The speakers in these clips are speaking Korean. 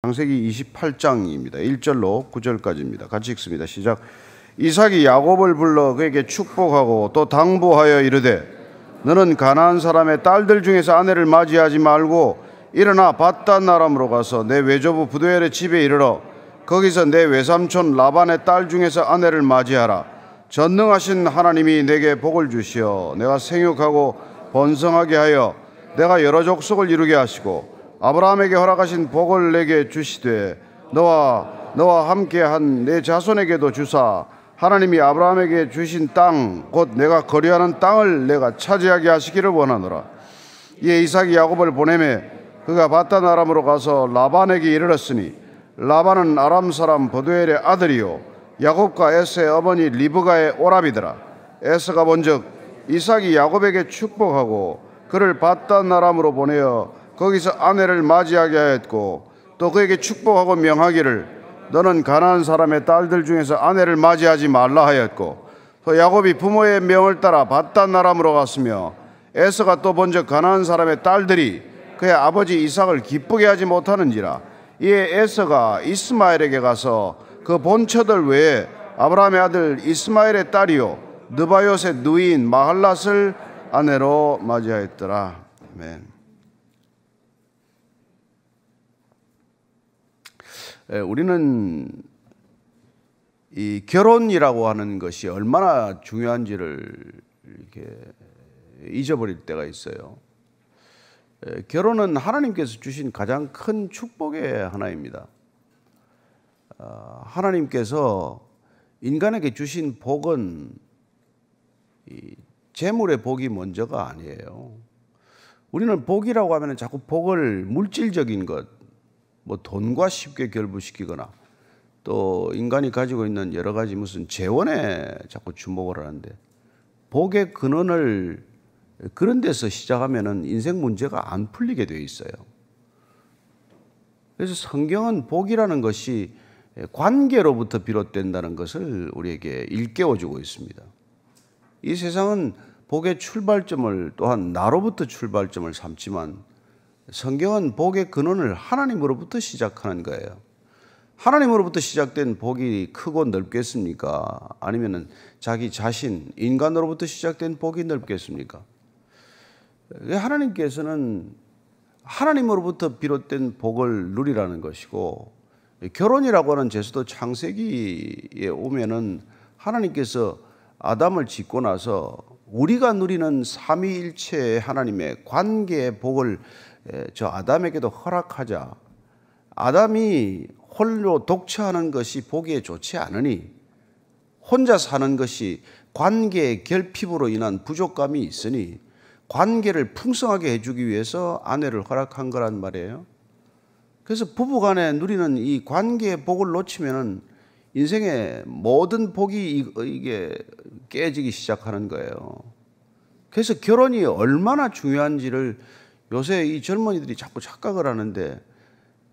창세기 28장입니다. 1절로 9절까지입니다. 같이 읽습니다. 시작. 이삭이 야곱을 불러 그에게 축복하고 또 당부하여 이르되 너는 가나안 사람의 딸들 중에서 아내를 맞이하지 말고 일어나 밧단 아람으로 가서 내 외조부 부두엘의 집에 이르러 거기서 내 외삼촌 라반의 딸 중에서 아내를 맞이하라. 전능하신 하나님이 내게 복을 주시어 내가 생육하고 번성하게 하여 내가 여러 족속을 이루게 하시고 아브라함에게 허락하신 복을 내게 주시되 너와 함께한 내 자손에게도 주사 하나님이 아브라함에게 주신 땅 곧 내가 거류하는 땅을 내가 차지하게 하시기를 원하노라. 이에 이삭이 야곱을 보내매 그가 밧단 아람으로 가서 라반에게 이르렀으니 라반은 아람 사람 버두엘의 아들이요 야곱과 에서의 어머니 리브가의 오라비더라. 에서가 본즉 이삭이 야곱에게 축복하고 그를 밧단 아람으로 보내어 거기서 아내를 맞이하게 하였고 또 그에게 축복하고 명하기를 너는 가나안 사람의 딸들 중에서 아내를 맞이하지 말라 하였고 또 야곱이 부모의 명을 따라 밧단 아람으로 갔으며 에서가 또 본즉 가나안 사람의 딸들이 그의 아버지 이삭을 기쁘게 하지 못하는지라. 이에 에서가 이스마엘에게 가서 그 본처들 외에 아브라함의 아들 이스마엘의 딸이요 느바요의 누이인 마할랏을 아내로 맞이하였더라. 아멘. 우리는 이 결혼이라고 하는 것이 얼마나 중요한지를 이렇게 잊어버릴 때가 있어요. 결혼은 하나님께서 주신 가장 큰 축복의 하나입니다. 하나님께서 인간에게 주신 복은 이 재물의 복이 먼저가 아니에요. 우리는 복이라고 하면 자꾸 복을 물질적인 것, 뭐 돈과 쉽게 결부시키거나 또 인간이 가지고 있는 여러 가지 무슨 재원에 자꾸 주목을 하는데 복의 근원을 그런 데서 시작하면은 인생 문제가 안 풀리게 되어 있어요. 그래서 성경은 복이라는 것이 관계로부터 비롯된다는 것을 우리에게 일깨워주고 있습니다. 이 세상은 복의 출발점을 또한 나로부터 출발점을 삼지만 성경은 복의 근원을 하나님으로부터 시작하는 거예요. 하나님으로부터 시작된 복이 크고 넓겠습니까? 아니면은 자기 자신, 인간으로부터 시작된 복이 넓겠습니까? 하나님께서는 하나님으로부터 비롯된 복을 누리라는 것이고 결혼이라고 하는 제수도 창세기에 오면은 하나님께서 아담을 짓고 나서 우리가 누리는 삼위일체의 하나님의 관계의 복을 저 아담에게도 허락하자. 아담이 홀로 독처하는 것이 보기에 좋지 않으니 혼자 사는 것이 관계의 결핍으로 인한 부족감이 있으니 관계를 풍성하게 해주기 위해서 아내를 허락한 거란 말이에요. 그래서 부부간에 누리는 이 관계의 복을 놓치면은 인생의 모든 복이 이게 깨지기 시작하는 거예요. 그래서 결혼이 얼마나 중요한지를 요새 이 젊은이들이 자꾸 착각을 하는데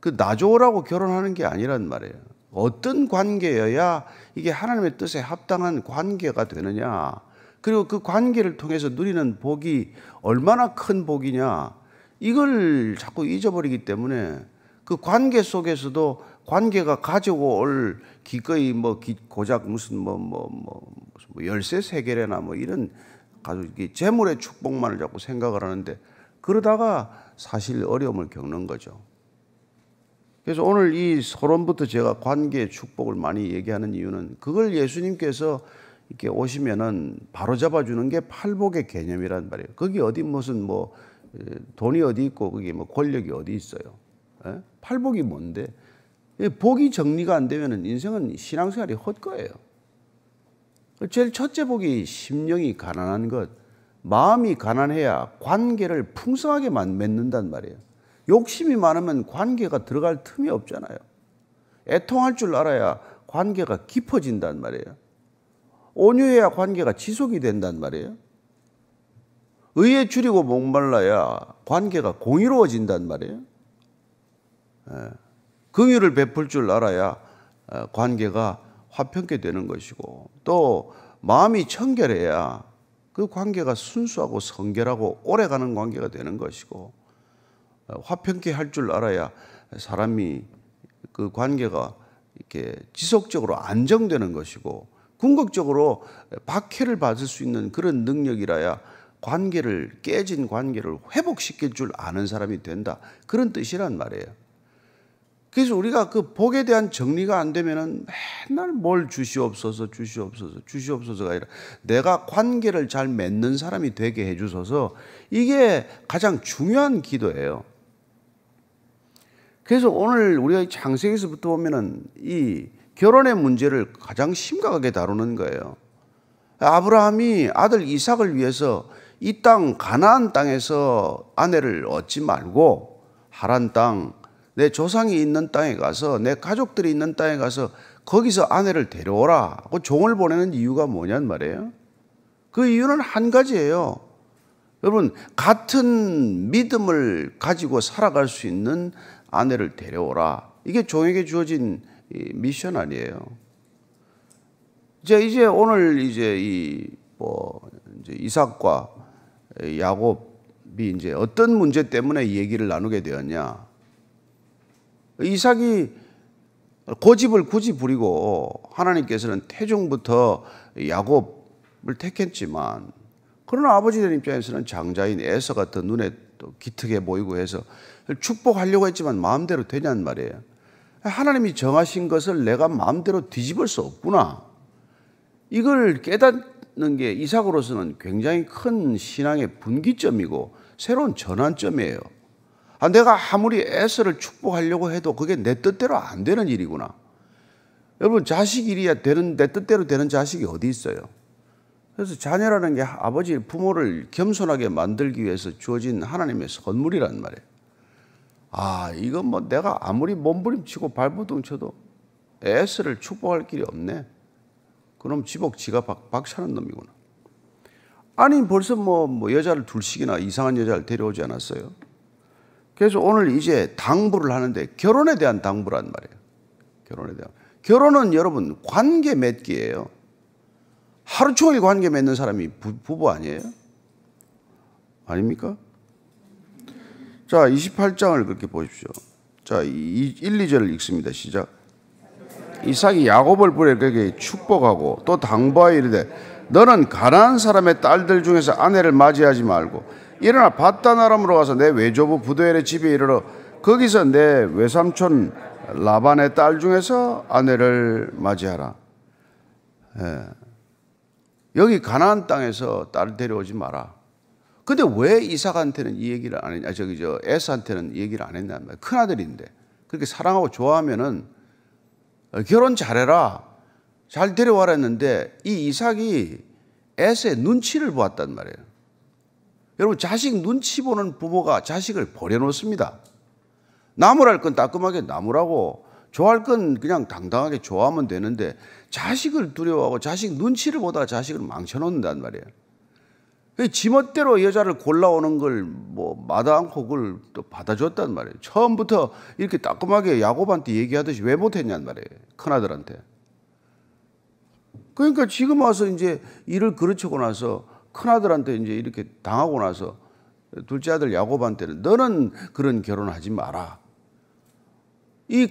그 나좋으라고 결혼하는 게 아니란 말이에요. 어떤 관계여야 이게 하나님의 뜻에 합당한 관계가 되느냐. 그리고 그 관계를 통해서 누리는 복이 얼마나 큰 복이냐. 이걸 자꾸 잊어버리기 때문에 그 관계 속에서도 관계가 가지고 올 기꺼이 고작 무슨 열쇠 세계래나 이런 아주 재물의 축복만을 자꾸 생각을 하는데 그러다가 사실 어려움을 겪는 거죠. 그래서 오늘 이 서론부터 제가 관계의 축복을 많이 얘기하는 이유는 그걸 예수님께서 이렇게 오시면은 바로 잡아주는 게 팔복의 개념이란 말이에요. 거기 어디 무슨 돈이 어디 있고 거기 권력이 어디 있어요. 에? 팔복이 뭔데? 복이 정리가 안 되면은 인생은 신앙생활이 헛거예요. 제일 첫째 복이 심령이 가난한 것. 마음이 가난해야 관계를 풍성하게 맺는단 말이에요. 욕심이 많으면 관계가 들어갈 틈이 없잖아요. 애통할 줄 알아야 관계가 깊어진단 말이에요. 온유해야 관계가 지속이 된단 말이에요. 의에 줄이고 목말라야 관계가 공의로워진단 말이에요. 긍휼을 베풀 줄 알아야 관계가 화평케 되는 것이고 또 마음이 청결해야 그 관계가 순수하고 성결하고 오래가는 관계가 되는 것이고 화평케 할 줄 알아야 사람이 그 관계가 이렇게 지속적으로 안정되는 것이고 궁극적으로 박해를 받을 수 있는 그런 능력이라야 깨진 관계를 회복시킬 줄 아는 사람이 된다. 그런 뜻이란 말이에요. 그래서 우리가 그 복에 대한 정리가 안 되면은 맨날 뭘 주시옵소서가 아니라 내가 관계를 잘 맺는 사람이 되게 해주소서, 이게 가장 중요한 기도예요. 그래서 오늘 우리가 창세기에서부터 보면은 이 결혼의 문제를 가장 심각하게 다루는 거예요. 아브라함이 아들 이삭을 위해서 이 땅 가나안 땅에서 아내를 얻지 말고 하란 땅, 내 조상이 있는 땅에 가서, 내 가족들이 있는 땅에 가서 거기서 아내를 데려오라 하고 종을 보내는 이유가 뭐냔 말이에요. 그 이유는 한 가지예요. 여러분, 같은 믿음을 가지고 살아갈 수 있는 아내를 데려오라. 이게 종에게 주어진 미션 아니에요. 이제 오늘 이제 이삭과 야곱이 이제 어떤 문제 때문에 이 얘기를 나누게 되었냐? 이삭이 고집을 굳이 부리고 하나님께서는 태중부터 야곱을 택했지만, 그러나 아버지들 입장에서는 장자인 에서가 더 눈에 또 기특해 보이고 해서 축복하려고 했지만 마음대로 되냔 말이에요. 하나님이 정하신 것을 내가 마음대로 뒤집을 수 없구나. 이걸 깨닫는 게 이삭으로서는 굉장히 큰 신앙의 분기점이고 새로운 전환점이에요. 내가 아무리 에서를 축복하려고 해도 그게 내 뜻대로 안 되는 일이구나. 여러분, 자식 일이야 내 뜻대로 되는 자식이 어디 있어요? 그래서 자녀라는 게 아버지, 부모를 겸손하게 만들기 위해서 주어진 하나님의 선물이란 말이에요. 이건 뭐 내가 아무리 몸부림치고 발버둥 쳐도 에서를 축복할 길이 없네. 그럼 지복 지가 박차는 놈이구나. 아니, 벌써 뭐 여자를 둘씩이나 이상한 여자를 데려오지 않았어요? 그래서 오늘 이제 당부를 하는데 결혼에 대한 당부란 말이에요. 결혼은 여러분 관계 맺기예요. 하루 종일 관계 맺는 사람이 부부 아니에요? 아닙니까? 자, 28장을 그렇게 보십시오. 자, 1, 2절을 읽습니다. 시작. 이삭이 야곱을 부려 그에게 축복하고 또 당부하여 이르되 너는 가나안 사람의 딸들 중에서 아내를 맞이하지 말고 일어나 밧단 아람으로 가서 내 외조부 부두엘의 집에 이르러 거기서 내 외삼촌 라반의 딸 중에서 아내를 맞이하라. 여기 가나안 땅에서 딸을 데려오지 마라. 근데 왜 이삭한테는 이 얘기를 안 했냐? 에서한테는 이 얘기를 안 했냐? 큰 아들인데 그렇게 사랑하고 좋아하면은 결혼 잘해라, 잘 데려와라 했는데 이 이삭이 에서의 눈치를 보았단 말이에요. 여러분, 자식 눈치 보는 부모가 자식을 버려놓습니다. 나무랄 건 따끔하게 나무라고, 좋아할 건 그냥 당당하게 좋아하면 되는데 자식을 두려워하고 자식 눈치를 보다가 자식을 망쳐놓는단 말이에요. 지멋대로 여자를 골라오는 걸 뭐 마다 않고 그걸 또 받아줬단 말이에요. 처음부터 이렇게 따끔하게 야곱한테 얘기하듯이 왜 못했냔 말이에요. 큰아들한테. 그러니까 지금 와서 이제 일을 그르치고 나서 큰아들한테 이제 이렇게 당하고 나서 둘째 아들 야곱한테는 너는 그런 결혼하지 마라.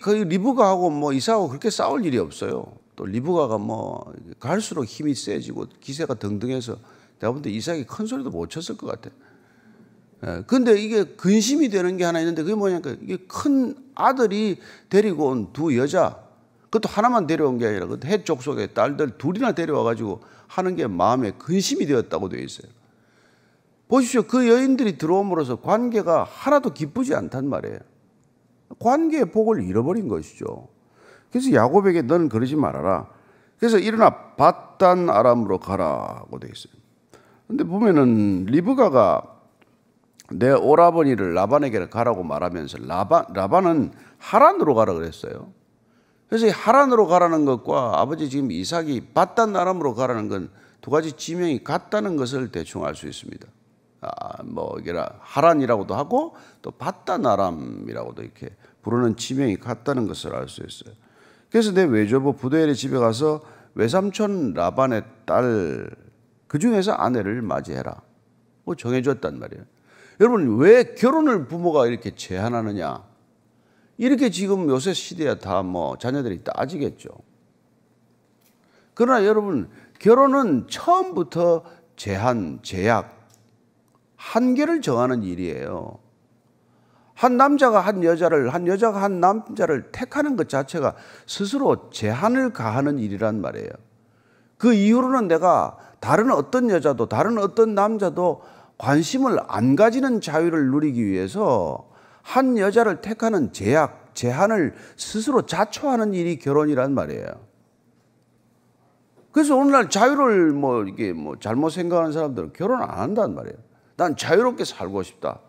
거의 리브가하고 뭐 이삭하고 그렇게 싸울 일이 없어요. 또 리브가가 뭐 갈수록 힘이 세지고 기세가 등등해서 내가 볼 때 이삭이 큰 소리도 못 쳤을 것 같아. 근데 이게 근심이 되는 게 하나 있는데 그게 뭐냐니까 이게 큰 아들이 데리고 온 두 여자, 그것도 하나만 데려온 게 아니라 해 족속의 딸들 둘이나 데려와가지고 하는 게 마음에 근심이 되었다고 되어 있어요. 보십시오. 그 여인들이 들어옴으로써 관계가 하나도 기쁘지 않단 말이에요. 관계의 복을 잃어버린 것이죠. 그래서 야곱에게 너는 그러지 말아라. 그래서 일어나 밧단 아람으로 가라고 되어 있어요. 근데 보면은 리브가가 내 오라버니를 라반에게 가라고 말하면서 라반은 하란으로 가라 그랬어요. 그래서 이 하란으로 가라는 것과 아버지 지금 이삭이 밧단 아람으로 가라는 건 두 가지 지명이 같다는 것을 대충 알 수 있습니다. 하란이라고도 하고 또 밧단 아람이라고도 이렇게 부르는 지명이 같다는 것을 알 수 있어요. 그래서 내 외조부 부두엘의 집에 가서 외삼촌 라반의 딸 그 중에서 아내를 맞이해라. 정해줬단 말이에요. 여러분, 왜 결혼을 부모가 이렇게 제한하느냐? 이렇게 지금 요새 시대야 다 뭐 자녀들이 따지겠죠. 그러나 여러분, 결혼은 처음부터 제한, 제약, 한계를 정하는 일이에요. 한 남자가 한 여자를, 한 여자가 한 남자를 택하는 것 자체가 스스로 제한을 가하는 일이란 말이에요. 그 이후로는 내가 다른 어떤 여자도, 다른 어떤 남자도 관심을 안 가지는 자유를 누리기 위해서 한 여자를 택하는 제약, 제한을 스스로 자초하는 일이 결혼이란 말이에요. 그래서 오늘날 자유를 이게 잘못 생각하는 사람들은 결혼 안 한단 말이에요. 난 자유롭게 살고 싶다.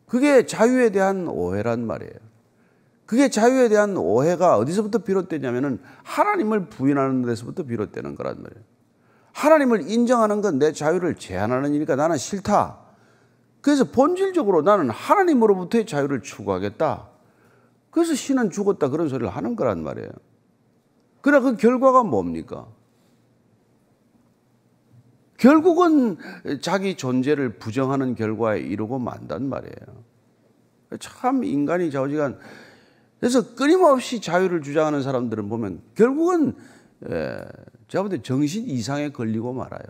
그게 자유에 대한 오해란 말이에요. 그게 자유에 대한 오해가 어디서부터 비롯되냐면은 하나님을 부인하는 데서부터 비롯되는 거란 말이에요. 하나님을 인정하는 건 내 자유를 제한하는 일이니까 나는 싫다. 그래서 본질적으로 나는 하나님으로부터의 자유를 추구하겠다. 그래서 신은 죽었다 그런 소리를 하는 거란 말이에요. 그러나 그 결과가 뭡니까? 결국은 자기 존재를 부정하는 결과에 이르고 만단 말이에요. 참 인간이 좌우지간. 그래서 끊임없이 자유를 주장하는 사람들은 보면 결국은 제가 볼 때 정신 이상에 걸리고 말아요.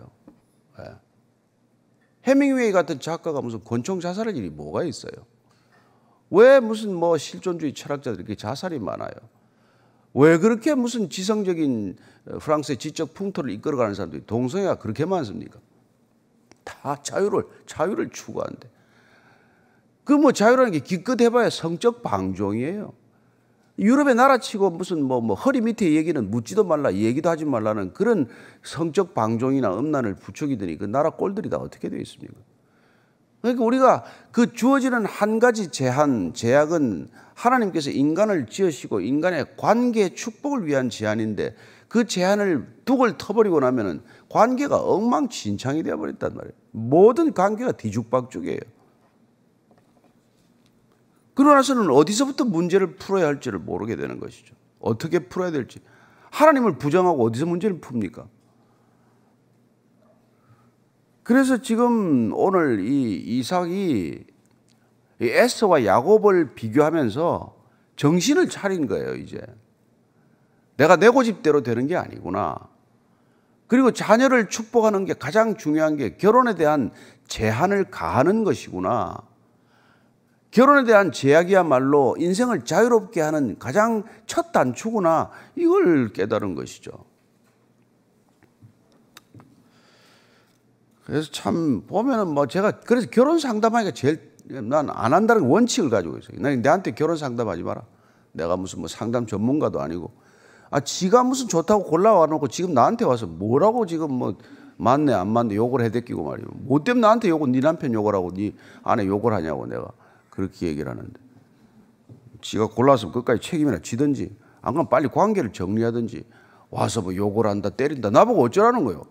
해밍웨이 같은 작가가 무슨 권총 자살할 일이 뭐가 있어요? 왜 무슨 실존주의 철학자들이 이렇게 자살이 많아요? 왜 그렇게 무슨 지성적인 프랑스의 지적 풍토를 이끌어가는 사람들이 동성애가 그렇게 많습니까? 다 자유를 추구한대. 그 자유라는 게 기껏 해봐야 성적 방종이에요. 유럽의 나라치고 무슨 허리 밑에 얘기는 묻지도 말라, 얘기도 하지 말라는 그런 성적 방종이나 음란을 부추기더니 그 나라 꼴들이 다 어떻게 되어 있습니까? 그러니까 우리가 그 주어지는 한 가지 제한, 제약은 하나님께서 인간을 지으시고 인간의 관계 축복을 위한 제한인데 그 제한을 뚝을 터버리고 나면은 관계가 엉망진창이 되어버렸단 말이에요. 모든 관계가 뒤죽박죽이에요. 그러고 나서는 어디서부터 문제를 풀어야 할지를 모르게 되는 것이죠. 어떻게 풀어야 될지. 하나님을 부정하고 어디서 문제를 풉니까? 그래서 지금 오늘 이 이삭이 에서와 야곱을 비교하면서 정신을 차린 거예요, 이제. 내가 내 고집대로 되는 게 아니구나. 그리고 자녀를 축복하는 게 가장 중요한 게 결혼에 대한 제한을 가하는 것이구나. 결혼에 대한 제약이야말로 인생을 자유롭게 하는 가장 첫 단추구나. 이걸 깨달은 것이죠. 그래서 참 보면은 제가 그래서 결혼 상담하기가 제일 난 안 한다는 원칙을 가지고 있어요. 내한테 결혼 상담하지 마라. 내가 무슨 상담 전문가도 아니고. 지가 무슨 좋다고 골라와 놓고 지금 나한테 와서 뭐라고 지금 맞네 안 맞네 욕을 해대끼고 말이에요. 뭐 때문에 나한테 욕을 네 남편 욕을 하고 네 아내 욕을 하냐고 내가 그렇게 얘기를 하는데. 지가 골랐으면 끝까지 책임이나 지든지 안 그러면 빨리 관계를 정리하든지 와서 욕을 한다 때린다 나보고 어쩌라는 거예요.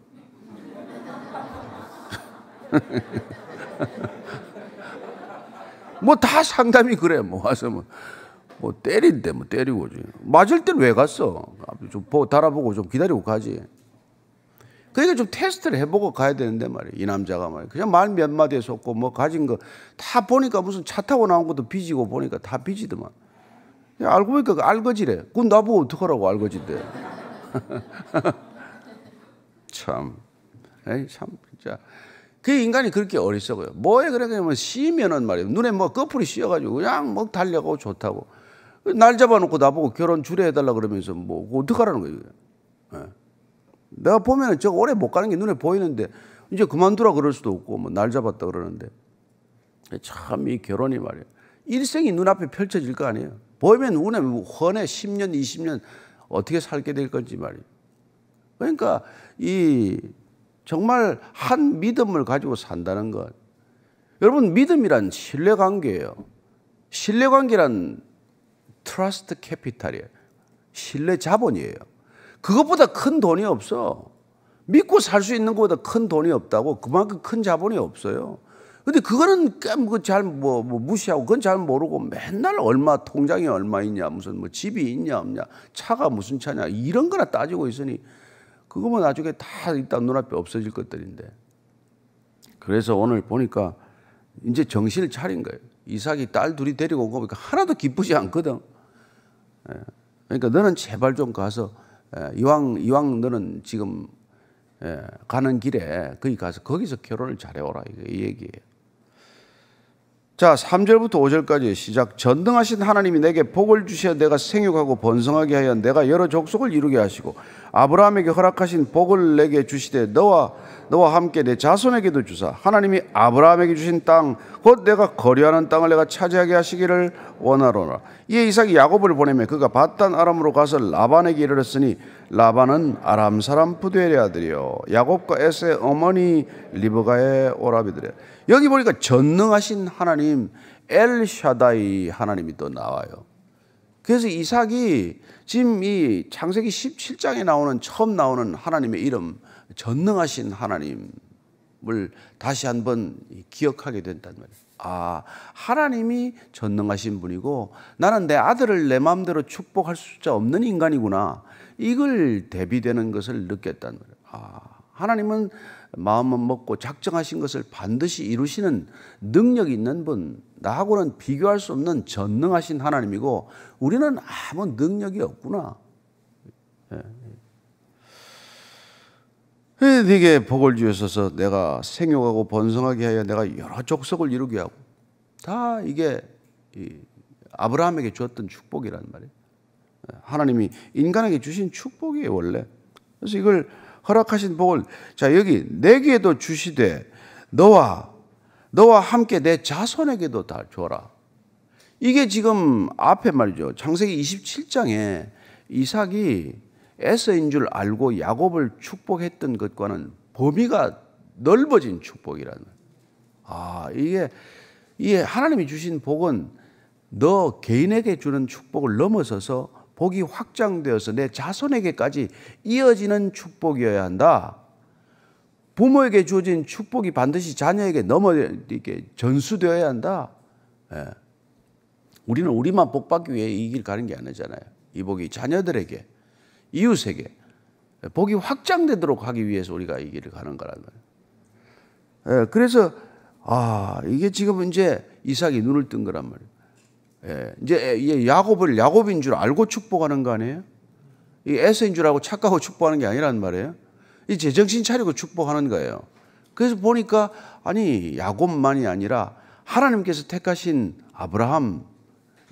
다 상담이 그래. 와서 때린대 때리고 맞을 때는 왜 갔어? 좀 달아보고 좀 기다리고 가지. 그러니까 좀 테스트를 해보고 가야 되는데 말이에요. 이 남자가 말이에요. 그냥 말 몇 마디에 속고 가진 거 다 보니까 무슨 차 타고 나온 것도 빚이고 보니까 다 빚이더만. 알고 보니까 알거지래. 그건 나보고 어떡하라고 알거지인데. 참 진짜. 그 인간이 그렇게 어리석어요. 뭐에 그러냐면 씌면은 말이에요. 눈에 꺼풀이 씌어가지고 그냥 달려가고 좋다고. 날 잡아놓고 나보고 결혼 주례해달라 그러면서 어떡하라는 거예요. 네. 내가 보면은 저 오래 못 가는 게 눈에 보이는데 이제 그만두라 그럴 수도 없고 날 잡았다 그러는데 참 이 결혼이 말이에요. 일생이 눈앞에 펼쳐질 거 아니에요. 보이면 눈에 훤해 10년, 20년 어떻게 살게 될 건지 말이에요. 그러니까 정말 한 믿음을 가지고 산다는 것. 여러분 믿음이란 신뢰관계예요. 신뢰관계란 트러스트 캐피탈이에요. 신뢰 자본이에요. 그것보다 큰 돈이 없어. 믿고 살 수 있는 것보다 큰 돈이 없다고. 그만큼 큰 자본이 없어요. 근데 그거는 잘 무시하고 그건 잘 모르고 맨날 얼마 통장에 얼마 있냐 무슨 집이 있냐 없냐 차가 무슨 차냐 이런 거나 따지고 있으니 그거 나중에 다 일단 눈앞에 없어질 것들인데. 그래서 오늘 보니까 이제 정신을 차린 거예요. 이삭이 딸 둘이 데리고 온 거 보니까 하나도 기쁘지 않거든. 그러니까 너는 제발 좀 가서 이왕 너는 지금 가는 길에 거기 가서 거기서 결혼을 잘해오라 이 얘기예요. 자, 3절부터 5절까지 시작. 전능하신 하나님이 내게 복을 주시어 내가 생육하고 번성하게 하여 내가 여러 족속을 이루게 하시고 아브라함에게 허락하신 복을 내게 주시되 너와 함께 내 자손에게도 주사 하나님이 아브라함에게 주신 땅 곧 내가 거류하는 땅을 내가 차지하게 하시기를 원하노라. 이에 이삭이 야곱을 보내며 그가 밧단 아람으로 가서 라반에게 이르렀으니 라반은 아람 사람 부두엘의 아들이요 야곱과 에서의 어머니 리브가의 오라비들이요. 여기 보니까 전능하신 하나님 엘샤다이 하나님이 또 나와요. 그래서 이삭이 지금 이 창세기 17장에 처음 나오는 하나님의 이름 전능하신 하나님을 다시 한번 기억하게 된단 말이에요. 아, 하나님이 전능하신 분이고 나는 내 아들을 내 마음대로 축복할 수 없는 인간이구나. 이걸 대비되는 것을 느꼈단 말이에요. 아, 하나님은 마음은 먹고 작정하신 것을 반드시 이루시는 능력이 있는 분, 나하고는 비교할 수 없는 전능하신 하나님이고 우리는 아무 능력이 없구나. 네게 복을 주셔서 내가 생육하고 번성하게 하여 내가 여러 족속을 이루게 하고 다 이게 아브라함에게 주었던 축복이란 말이에요. 하나님이 인간에게 주신 축복이에요 원래. 그래서 이걸 허락하신 복을 자 여기 내게도 주시되 너와 함께 내 자손에게도 다 줘라. 이게 지금 앞에 말이죠. 창세기 27장에 이삭이 에서인 줄 알고 야곱을 축복했던 것과는 범위가 넓어진 축복이라는. 아, 이게 하나님이 주신 복은 너 개인에게 주는 축복을 넘어서서 복이 확장되어서 내 자손에게까지 이어지는 축복이어야 한다. 부모에게 주어진 축복이 반드시 자녀에게 이렇게 전수되어야 한다. 예. 우리는 우리만 복 받기 위해 이 길 가는 게 아니잖아요. 이 복이 자녀들에게, 이웃에게 복이 확장되도록 하기 위해서 우리가 이 길을 가는 거란 말이에요. 예. 그래서 이게 지금 이제 이삭이 눈을 뜬 거란 말이에요. 예, 이제 야곱인 줄 알고 축복하는 거 아니에요? 이 에서인 줄 알고 착각하고 축복하는 게 아니란 말이에요. 이 제정신 차리고 축복하는 거예요. 그래서 보니까 아니 야곱만이 아니라 하나님께서 택하신 아브라함,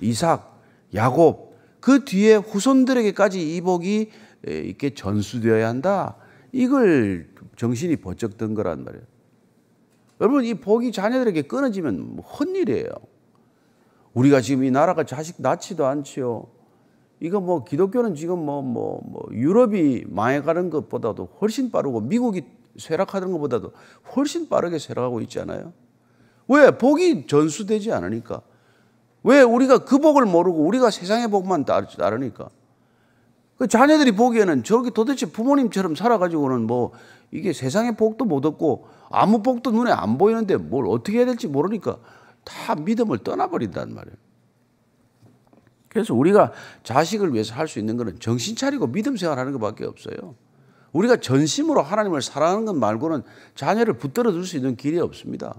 이삭, 야곱 그 뒤에 후손들에게까지 이 복이 이렇게 전수되어야 한다. 이걸 정신이 번쩍 든 거란 말이에요. 여러분 이 복이 자녀들에게 끊어지면 헛일이에요. 우리가 지금 이 나라가 자식 낳지도 않지요. 이거 뭐 기독교는 지금 유럽이 망해가는 것보다도 훨씬 빠르고 미국이 쇠락하는 것보다도 훨씬 빠르게 쇠락하고 있잖아요. 왜? 복이 전수되지 않으니까. 왜? 우리가 그 복을 모르고 우리가 세상의 복만 따르니까. 그 자녀들이 보기에는 저렇게 도대체 부모님처럼 살아가지고는 이게 세상의 복도 못 얻고 아무 복도 눈에 안 보이는데 뭘 어떻게 해야 될지 모르니까 다 믿음을 떠나버린단 말이에요. 그래서 우리가 자식을 위해서 할 수 있는 것은 정신 차리고 믿음 생활하는 것밖에 없어요. 우리가 전심으로 하나님을 사랑하는 것 말고는 자녀를 붙들어 둘 수 있는 길이 없습니다.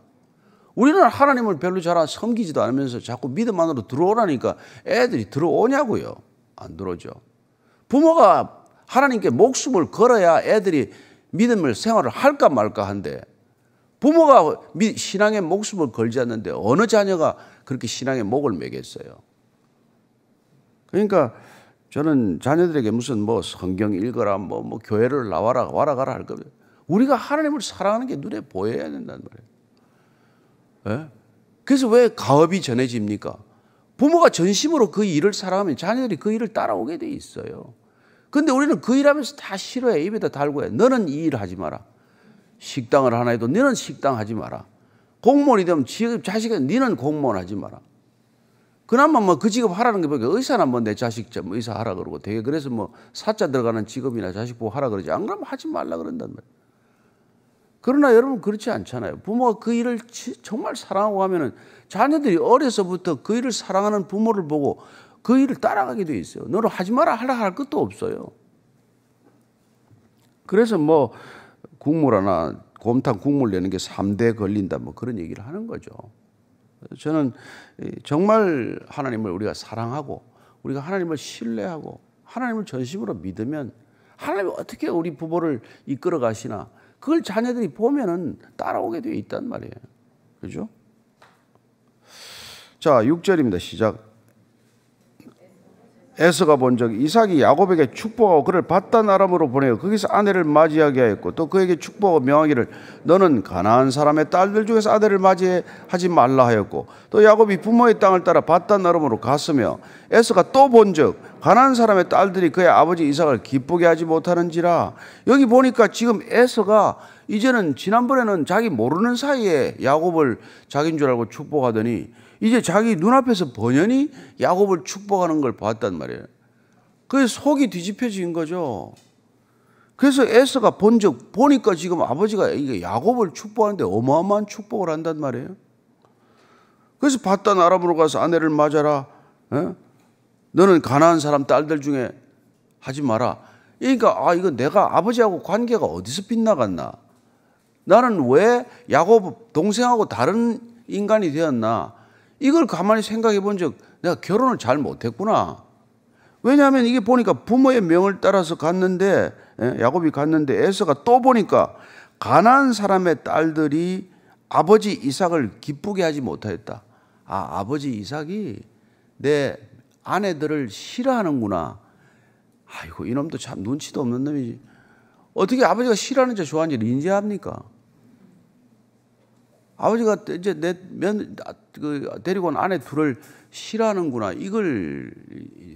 우리는 하나님을 별로 잘 섬기지도 않으면서 자꾸 믿음 안으로 들어오라니까 애들이 들어오냐고요. 안 들어오죠. 부모가 하나님께 목숨을 걸어야 애들이 믿음을 생활을 할까 말까 한데 부모가 신앙의 목숨을 걸지 않는데 어느 자녀가 그렇게 신앙의 목을 매겠어요. 그러니까 저는 자녀들에게 무슨 성경 읽어라 교회를 나와라 와라 가라 할 겁니다. 우리가 하나님을 사랑하는 게 눈에 보여야 된다는 말이에요. 예? 그래서 왜 가업이 전해집니까? 부모가 전심으로 그 일을 사랑하면 자녀들이 그 일을 따라오게 돼 있어요. 그런데 우리는 그 일하면서 다 싫어해. 입에다 달고 해. 너는 이 일 하지 마라. 식당을 하나 해도 너는 식당 하지 마라. 공무원이 되면 자식은 너는 공무원 하지 마라. 그나마 그 직업 하라는 게 보니까 의사나 내 자식 의사 하라 그러고 되게 그래서 사자 들어가는 직업이나 자식 보고 하라 그러지. 안 그러면 하지 말라 그런단 말이에요. 그러나 여러분 그렇지 않잖아요. 부모가 그 일을 정말 사랑하고 하면은 자녀들이 어려서부터 그 일을 사랑하는 부모를 보고 그 일을 따라가게 돼 있어요. 너는 하지 마라 하라 할 것도 없어요. 그래서 국물 하나 곰탕 국물 내는 게 3대 걸린다 그런 얘기를 하는 거죠. 저는 정말 하나님을 우리가 사랑하고 우리가 하나님을 신뢰하고 하나님을 전심으로 믿으면 하나님이 어떻게 우리 부모를 이끌어 가시나 그걸 자녀들이 보면은 따라오게 되어 있단 말이에요. 그죠? 자, 6절입니다. 시작. 에서가 본즉 이삭이 야곱에게 축복하고 그를 밧단 아람으로 보내어 거기서 아내를 맞이하게 하였고 또 그에게 축복하고 명하기를 너는 가나안 사람의 딸들 중에서 아들을 맞이하지 말라 하였고 또 야곱이 부모의 땅을 따라 밧단 아람으로 갔으며 에서가 또 본즉 가나안 사람의 딸들이 그의 아버지 이삭을 기쁘게 하지 못하는지라. 여기 보니까 지금 에서가 이제는 지난번에는 자기 모르는 사이에 야곱을 자기인 줄 알고 축복하더니 이제 자기 눈앞에서 번연히 야곱을 축복하는 걸 봤단 말이에요. 그래서 속이 뒤집혀진 거죠. 그래서 에서가 본즉 보니까 지금 아버지가 이게 야곱을 축복하는데 어마어마한 축복을 한단 말이에요. 그래서 밧단 아람으로 가서 아내를 맞아라. 너는 가나안 사람 딸들 중에 하지 마라. 그러니까 이거 내가 아버지하고 관계가 어디서 빗나갔나? 나는 왜 야곱 동생하고 다른 인간이 되었나? 이걸 가만히 생각해 본 적 내가 결혼을 잘 못했구나. 왜냐하면 이게 보니까 부모의 명을 따라서 갔는데 야곱이 갔는데 에서가 또 보니까 가나안 사람의 딸들이 아버지 이삭을 기쁘게 하지 못하였다. 아버지 이삭이 내 아내들을 싫어하는구나. 아이고 이놈도 참 눈치도 없는 놈이지. 어떻게 아버지가 싫어하는지 좋아하는지 인지합니까? 아버지가 이제 데리고 온 아내 둘을 싫어하는구나. 이걸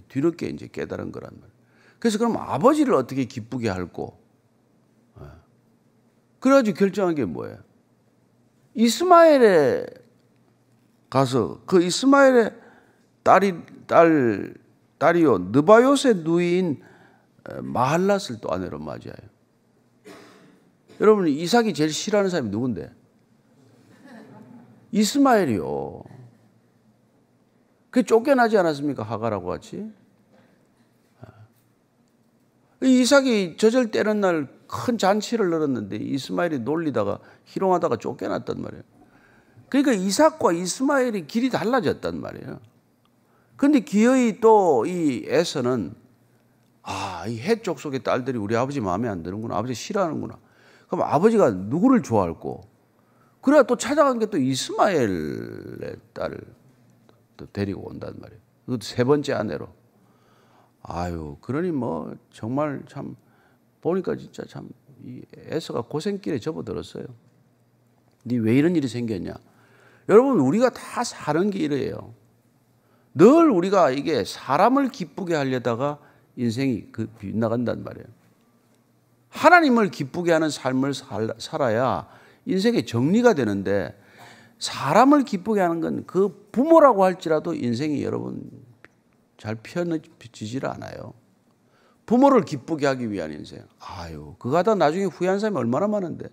뒤늦게 이제 깨달은 거란 말이에요. 그래서 그럼 아버지를 어떻게 기쁘게 할꼬? 그래가지고 결정한 게 뭐예요? 이스마엘에 가서 그 이스마엘의 딸이요 느바요의 누이인 마할랏을 또 아내로 맞이해요. 여러분 이삭이 제일 싫어하는 사람이 누군데? 이스마엘이요. 그 쫓겨나지 않았습니까? 하갈하고 같이. 이삭이 젖을 떼는 날 큰 잔치를 열었는데 이스마엘이 놀리다가 희롱하다가 쫓겨났단 말이에요. 그러니까 이삭과 이스마엘이 길이 달라졌단 말이에요. 그런데 기어이 또 이 에서는 이 헷 속의 딸들이 우리 아버지 마음에 안 드는구나. 아버지 싫어하는구나. 그럼 아버지가 누구를 좋아할꼬? 그래야 또 찾아간 게 또 이스마엘의 딸을 또 데리고 온단 말이에요. 그것도 세 번째 아내로. 그러니 뭐 정말 참 보니까 진짜 참 이 에서가 고생길에 접어들었어요. 근데 왜 이런 일이 생겼냐? 여러분 우리가 다 사는 게 이래요. 늘 우리가 이게 사람을 기쁘게 하려다가 인생이 빗나간단 말이에요. 하나님을 기쁘게 하는 삶을 살아야 인생의 정리가 되는데 사람을 기쁘게 하는 건 그 부모라고 할지라도 인생이 여러분 잘 펴지질 않아요. 부모를 기쁘게 하기 위한 인생. 그거 하다 나중에 후회한 사람이 얼마나 많은데.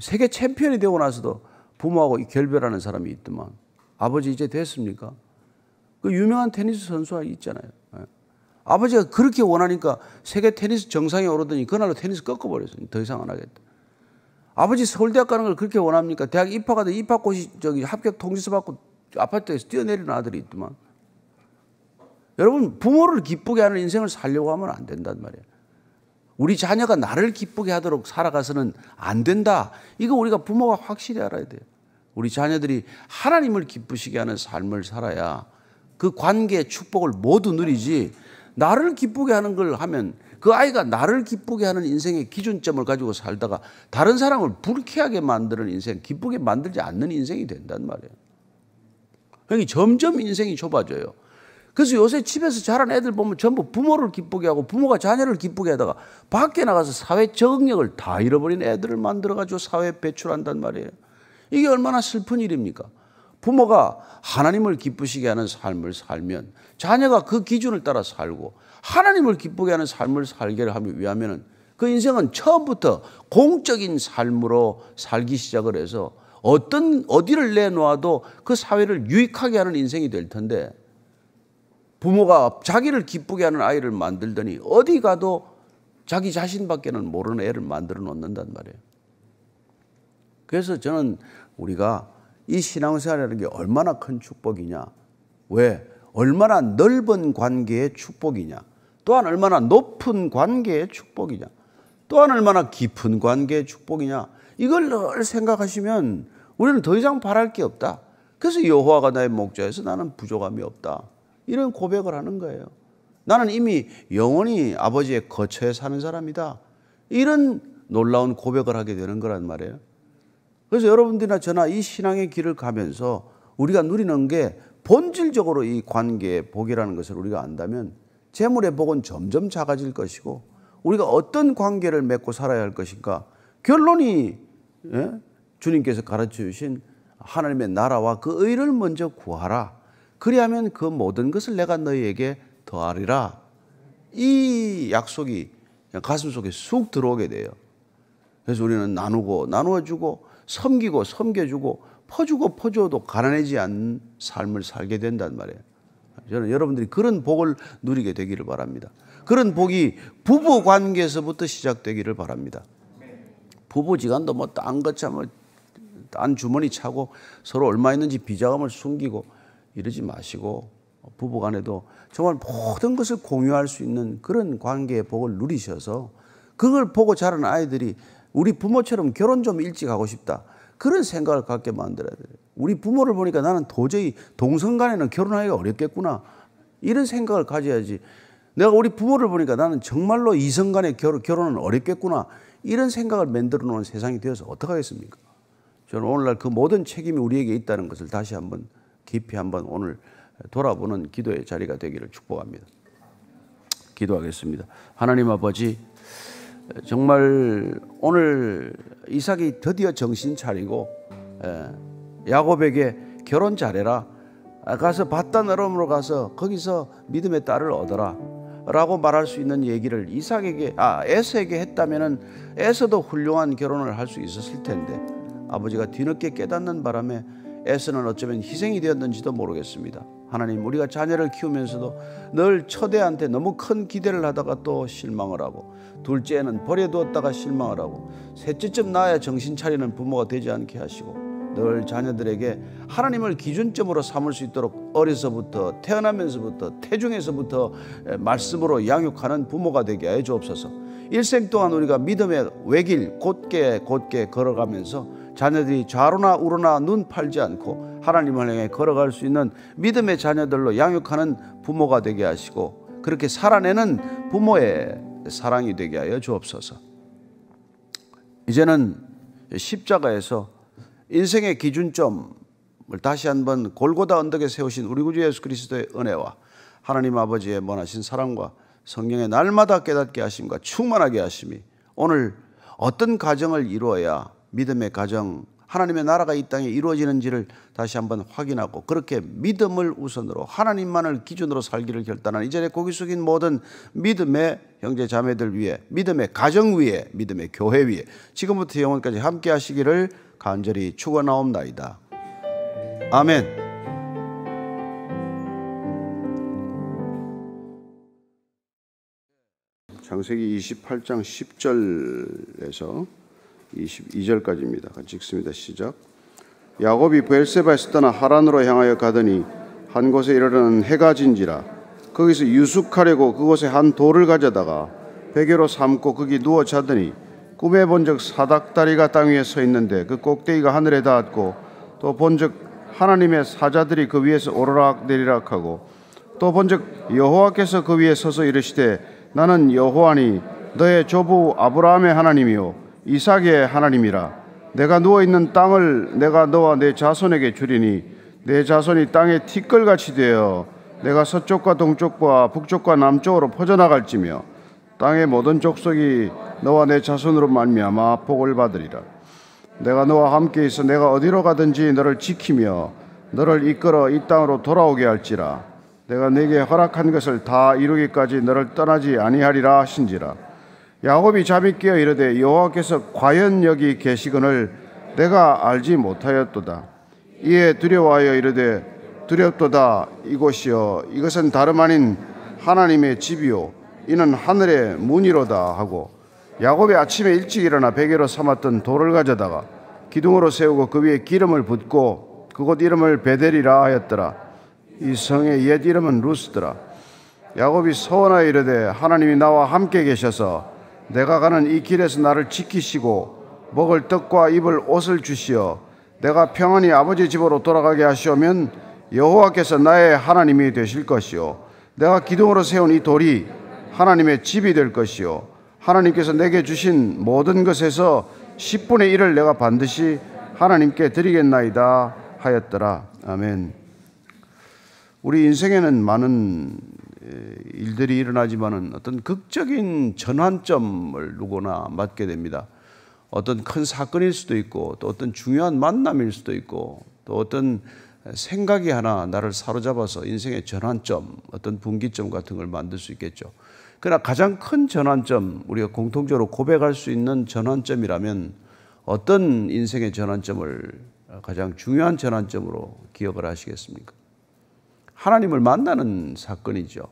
세계 챔피언이 되고 나서도 부모하고 결별하는 사람이 있더만. 아버지 이제 됐습니까? 그 유명한 테니스 선수가 있잖아요. 아버지가 그렇게 원하니까 세계 테니스 정상에 오르더니 그날로 테니스 꺾어버렸어요. 더 이상 안 하겠다. 아버지 서울대학 가는 걸 그렇게 원합니까? 대학 입학하다 입학고시 합격 통지서 받고 아파트에서 뛰어내리는 아들이 있더만. 여러분 부모를 기쁘게 하는 인생을 살려고 하면 안 된단 말이에요. 우리 자녀가 나를 기쁘게 하도록 살아가서는 안 된다. 이거 우리가 부모가 확실히 알아야 돼요. 우리 자녀들이 하나님을 기쁘시게 하는 삶을 살아야 그 관계의 축복을 모두 누리지 나를 기쁘게 하는 걸 하면 그 아이가 나를 기쁘게 하는 인생의 기준점을 가지고 살다가 다른 사람을 불쾌하게 만드는 인생, 기쁘게 만들지 않는 인생이 된단 말이에요. 그러니까 점점 인생이 좁아져요. 그래서 요새 집에서 자란 애들 보면 전부 부모를 기쁘게 하고 부모가 자녀를 기쁘게 하다가 밖에 나가서 사회 적응력을 다 잃어버린 애들을 만들어가지고 사회에 배출한단 말이에요. 이게 얼마나 슬픈 일입니까? 부모가 하나님을 기쁘시게 하는 삶을 살면 자녀가 그 기준을 따라 살고 하나님을 기쁘게 하는 삶을 살게 하기 위하면 그 인생은 처음부터 공적인 삶으로 살기 시작을 해서 어디를 내놓아도 그 사회를 유익하게 하는 인생이 될 텐데 부모가 자기를 기쁘게 하는 아이를 만들더니 어디 가도 자기 자신밖에는 모르는 애를 만들어 놓는단 말이에요. 그래서 저는 우리가 이 신앙생활이라는 게 얼마나 큰 축복이냐. 왜? 얼마나 넓은 관계의 축복이냐. 또한 얼마나 높은 관계의 축복이냐. 또한 얼마나 깊은 관계의 축복이냐. 이걸 늘 생각하시면 우리는 더 이상 바랄 게 없다. 그래서 여호와가 나의 목자여서 나는 부족함이 없다. 이런 고백을 하는 거예요. 나는 이미 영원히 아버지의 거처에 사는 사람이다. 이런 놀라운 고백을 하게 되는 거란 말이에요. 그래서 여러분들이나 저나 이 신앙의 길을 가면서 우리가 누리는 게 본질적으로 이 관계의 복이라는 것을 우리가 안다면 재물의 복은 점점 작아질 것이고 우리가 어떤 관계를 맺고 살아야 할 것인가. 결론이 주님께서 가르쳐 주신 하나님의 나라와 그 의를 먼저 구하라. 그리하면 그 모든 것을 내가 너희에게 더하리라. 이 약속이 가슴속에 쑥 들어오게 돼요. 그래서 우리는 나누고 나누어주고 섬기고 섬겨주고 퍼주고 퍼주어도 가난해지지 않는 삶을 살게 된단 말이에요. 저는 여러분들이 그런 복을 누리게 되기를 바랍니다. 그런 복이 부부 관계에서부터 시작되기를 바랍니다. 부부지간도 뭐 딴 것 참 딴 주머니 차고 서로 얼마 있는지 비자금을 숨기고 이러지 마시고 부부간에도 정말 모든 것을 공유할 수 있는 그런 관계의 복을 누리셔서 그걸 보고 자란 아이들이 우리 부모처럼 결혼 좀 일찍 하고 싶다. 그런 생각을 갖게 만들어야 돼요. 우리 부모를 보니까 나는 도저히 동성간에는 결혼하기가 어렵겠구나. 이런 생각을 가져야지. 내가 우리 부모를 보니까 나는 정말로 이성간에 결혼은 어렵겠구나. 이런 생각을 만들어 놓은 세상이 되어서 어떡하겠습니까? 저는 오늘날 그 모든 책임이 우리에게 있다는 것을 다시 한번 깊이 한번 오늘 돌아보는 기도의 자리가 되기를 축복합니다. 기도하겠습니다. 하나님 아버지, 정말 오늘 이삭이 드디어 정신 차리고 야곱에게 결혼 잘해라. 가서 바단 아람으로 가서 거기서 믿음의 딸을 얻어라 라고 말할 수 있는 얘기를 에서에게 했다면은 에서도 훌륭한 결혼을 할 수 있었을 텐데 아버지가 뒤늦게 깨닫는 바람에 에서는 어쩌면 희생이 되었는지도 모르겠습니다. 하나님, 우리가 자녀를 키우면서도 늘 첫애한테 너무 큰 기대를 하다가 또 실망을 하고 둘째는 버려두었다가 실망을 하고 셋째쯤 낳아야 정신 차리는 부모가 되지 않게 하시고 늘 자녀들에게 하나님을 기준점으로 삼을 수 있도록 어려서부터 태어나면서부터 태중에서부터 말씀으로 양육하는 부모가 되게 해 주옵소서. 일생 동안 우리가 믿음의 외길 곧게 걸어가면서 자녀들이 좌로나 우로나 눈 팔지 않고 하나님을 향해 걸어갈 수 있는 믿음의 자녀들로 양육하는 부모가 되게 하시고 그렇게 살아내는 부모의 사랑이 되게 하여 주옵소서. 이제는 십자가에서 인생의 기준점을 다시 한번 골고다 언덕에 세우신 우리 구주 예수 그리스도의 은혜와 하나님 아버지의 원하신 사랑과 성령의 날마다 깨닫게 하심과 충만하게 하심이 오늘 어떤 가정을 이루어야 믿음의 가정, 하나님의 나라가 이 땅에 이루어지는지를 다시 한번 확인하고 그렇게 믿음을 우선으로 하나님만을 기준으로 살기를 결단한 이전에 고개 숙인 모든 믿음의 형제 자매들 위해, 믿음의 가정 위에, 믿음의 교회 위에 지금부터 영원까지 함께 하시기를 간절히 축원하옵나이다. 아멘. 창세기 28장 10절에서 22절까지입니다. 같이 읽습니다. 시작. 야곱이 브엘세바에서 떠나 하란으로 향하여 가더니 한 곳에 이르러는 해가 진지라. 거기서 유숙하려고 그곳에 한 돌을 가져다가 베개로 삼고 거기 누워 자더니 꿈에 본즉 사닥다리가 땅 위에 서 있는데 그 꼭대기가 하늘에 닿았고 또 본즉 하나님의 사자들이 그 위에서 오르락 내리락 하고 또 본즉 여호와께서 그 위에 서서 이르시되 나는 여호와니 너의 조부 아브라함의 하나님이요 이삭의 하나님이라. 내가 누워있는 땅을 내가 너와 내 자손에게 주리니 내 자손이 땅에 티끌같이 되어 내가 서쪽과 동쪽과 북쪽과 남쪽으로 퍼져나갈지며 땅의 모든 족속이 너와 내 자손으로 말미암아 복을 받으리라. 내가 너와 함께 있어 내가 어디로 가든지 너를 지키며 너를 이끌어 이 땅으로 돌아오게 할지라. 내가 네게 허락한 것을 다 이루기까지 너를 떠나지 아니하리라 하신지라. 야곱이 잠이 깨어 이르되 여호와께서 과연 여기 계시거늘 내가 알지 못하였도다. 이에 두려워하여 이르되 두렵도다. 이곳이여 이것은 다름 아닌 하나님의 집이요 이는 하늘의 문이로다 하고 야곱이 아침에 일찍 일어나 베개로 삼았던 돌을 가져다가 기둥으로 세우고 그 위에 기름을 붓고 그곳 이름을 베델이라 하였더라. 이 성의 옛 이름은 루스더라. 야곱이 서원하여 이르되 하나님이 나와 함께 계셔서 내가 가는 이 길에서 나를 지키시고 먹을 떡과 입을 옷을 주시어 내가 평안히 아버지 집으로 돌아가게 하시오면 여호와께서 나의 하나님이 되실 것이요 내가 기둥으로 세운 이 돌이 하나님의 집이 될 것이요 하나님께서 내게 주신 모든 것에서 10분의 1을 내가 반드시 하나님께 드리겠나이다 하였더라. 아멘. 우리 인생에는 많은 일들이 일어나지만은 어떤 극적인 전환점을 누구나 맞게 됩니다. 어떤 큰 사건일 수도 있고 또 어떤 중요한 만남일 수도 있고 또 어떤 생각이 하나 나를 사로잡아서 인생의 전환점, 어떤 분기점 같은 걸 만들 수 있겠죠. 그러나 가장 큰 전환점, 우리가 공통적으로 고백할 수 있는 전환점이라면 어떤 인생의 전환점을 가장 중요한 전환점으로 기억을 하시겠습니까? 하나님을 만나는 사건이죠.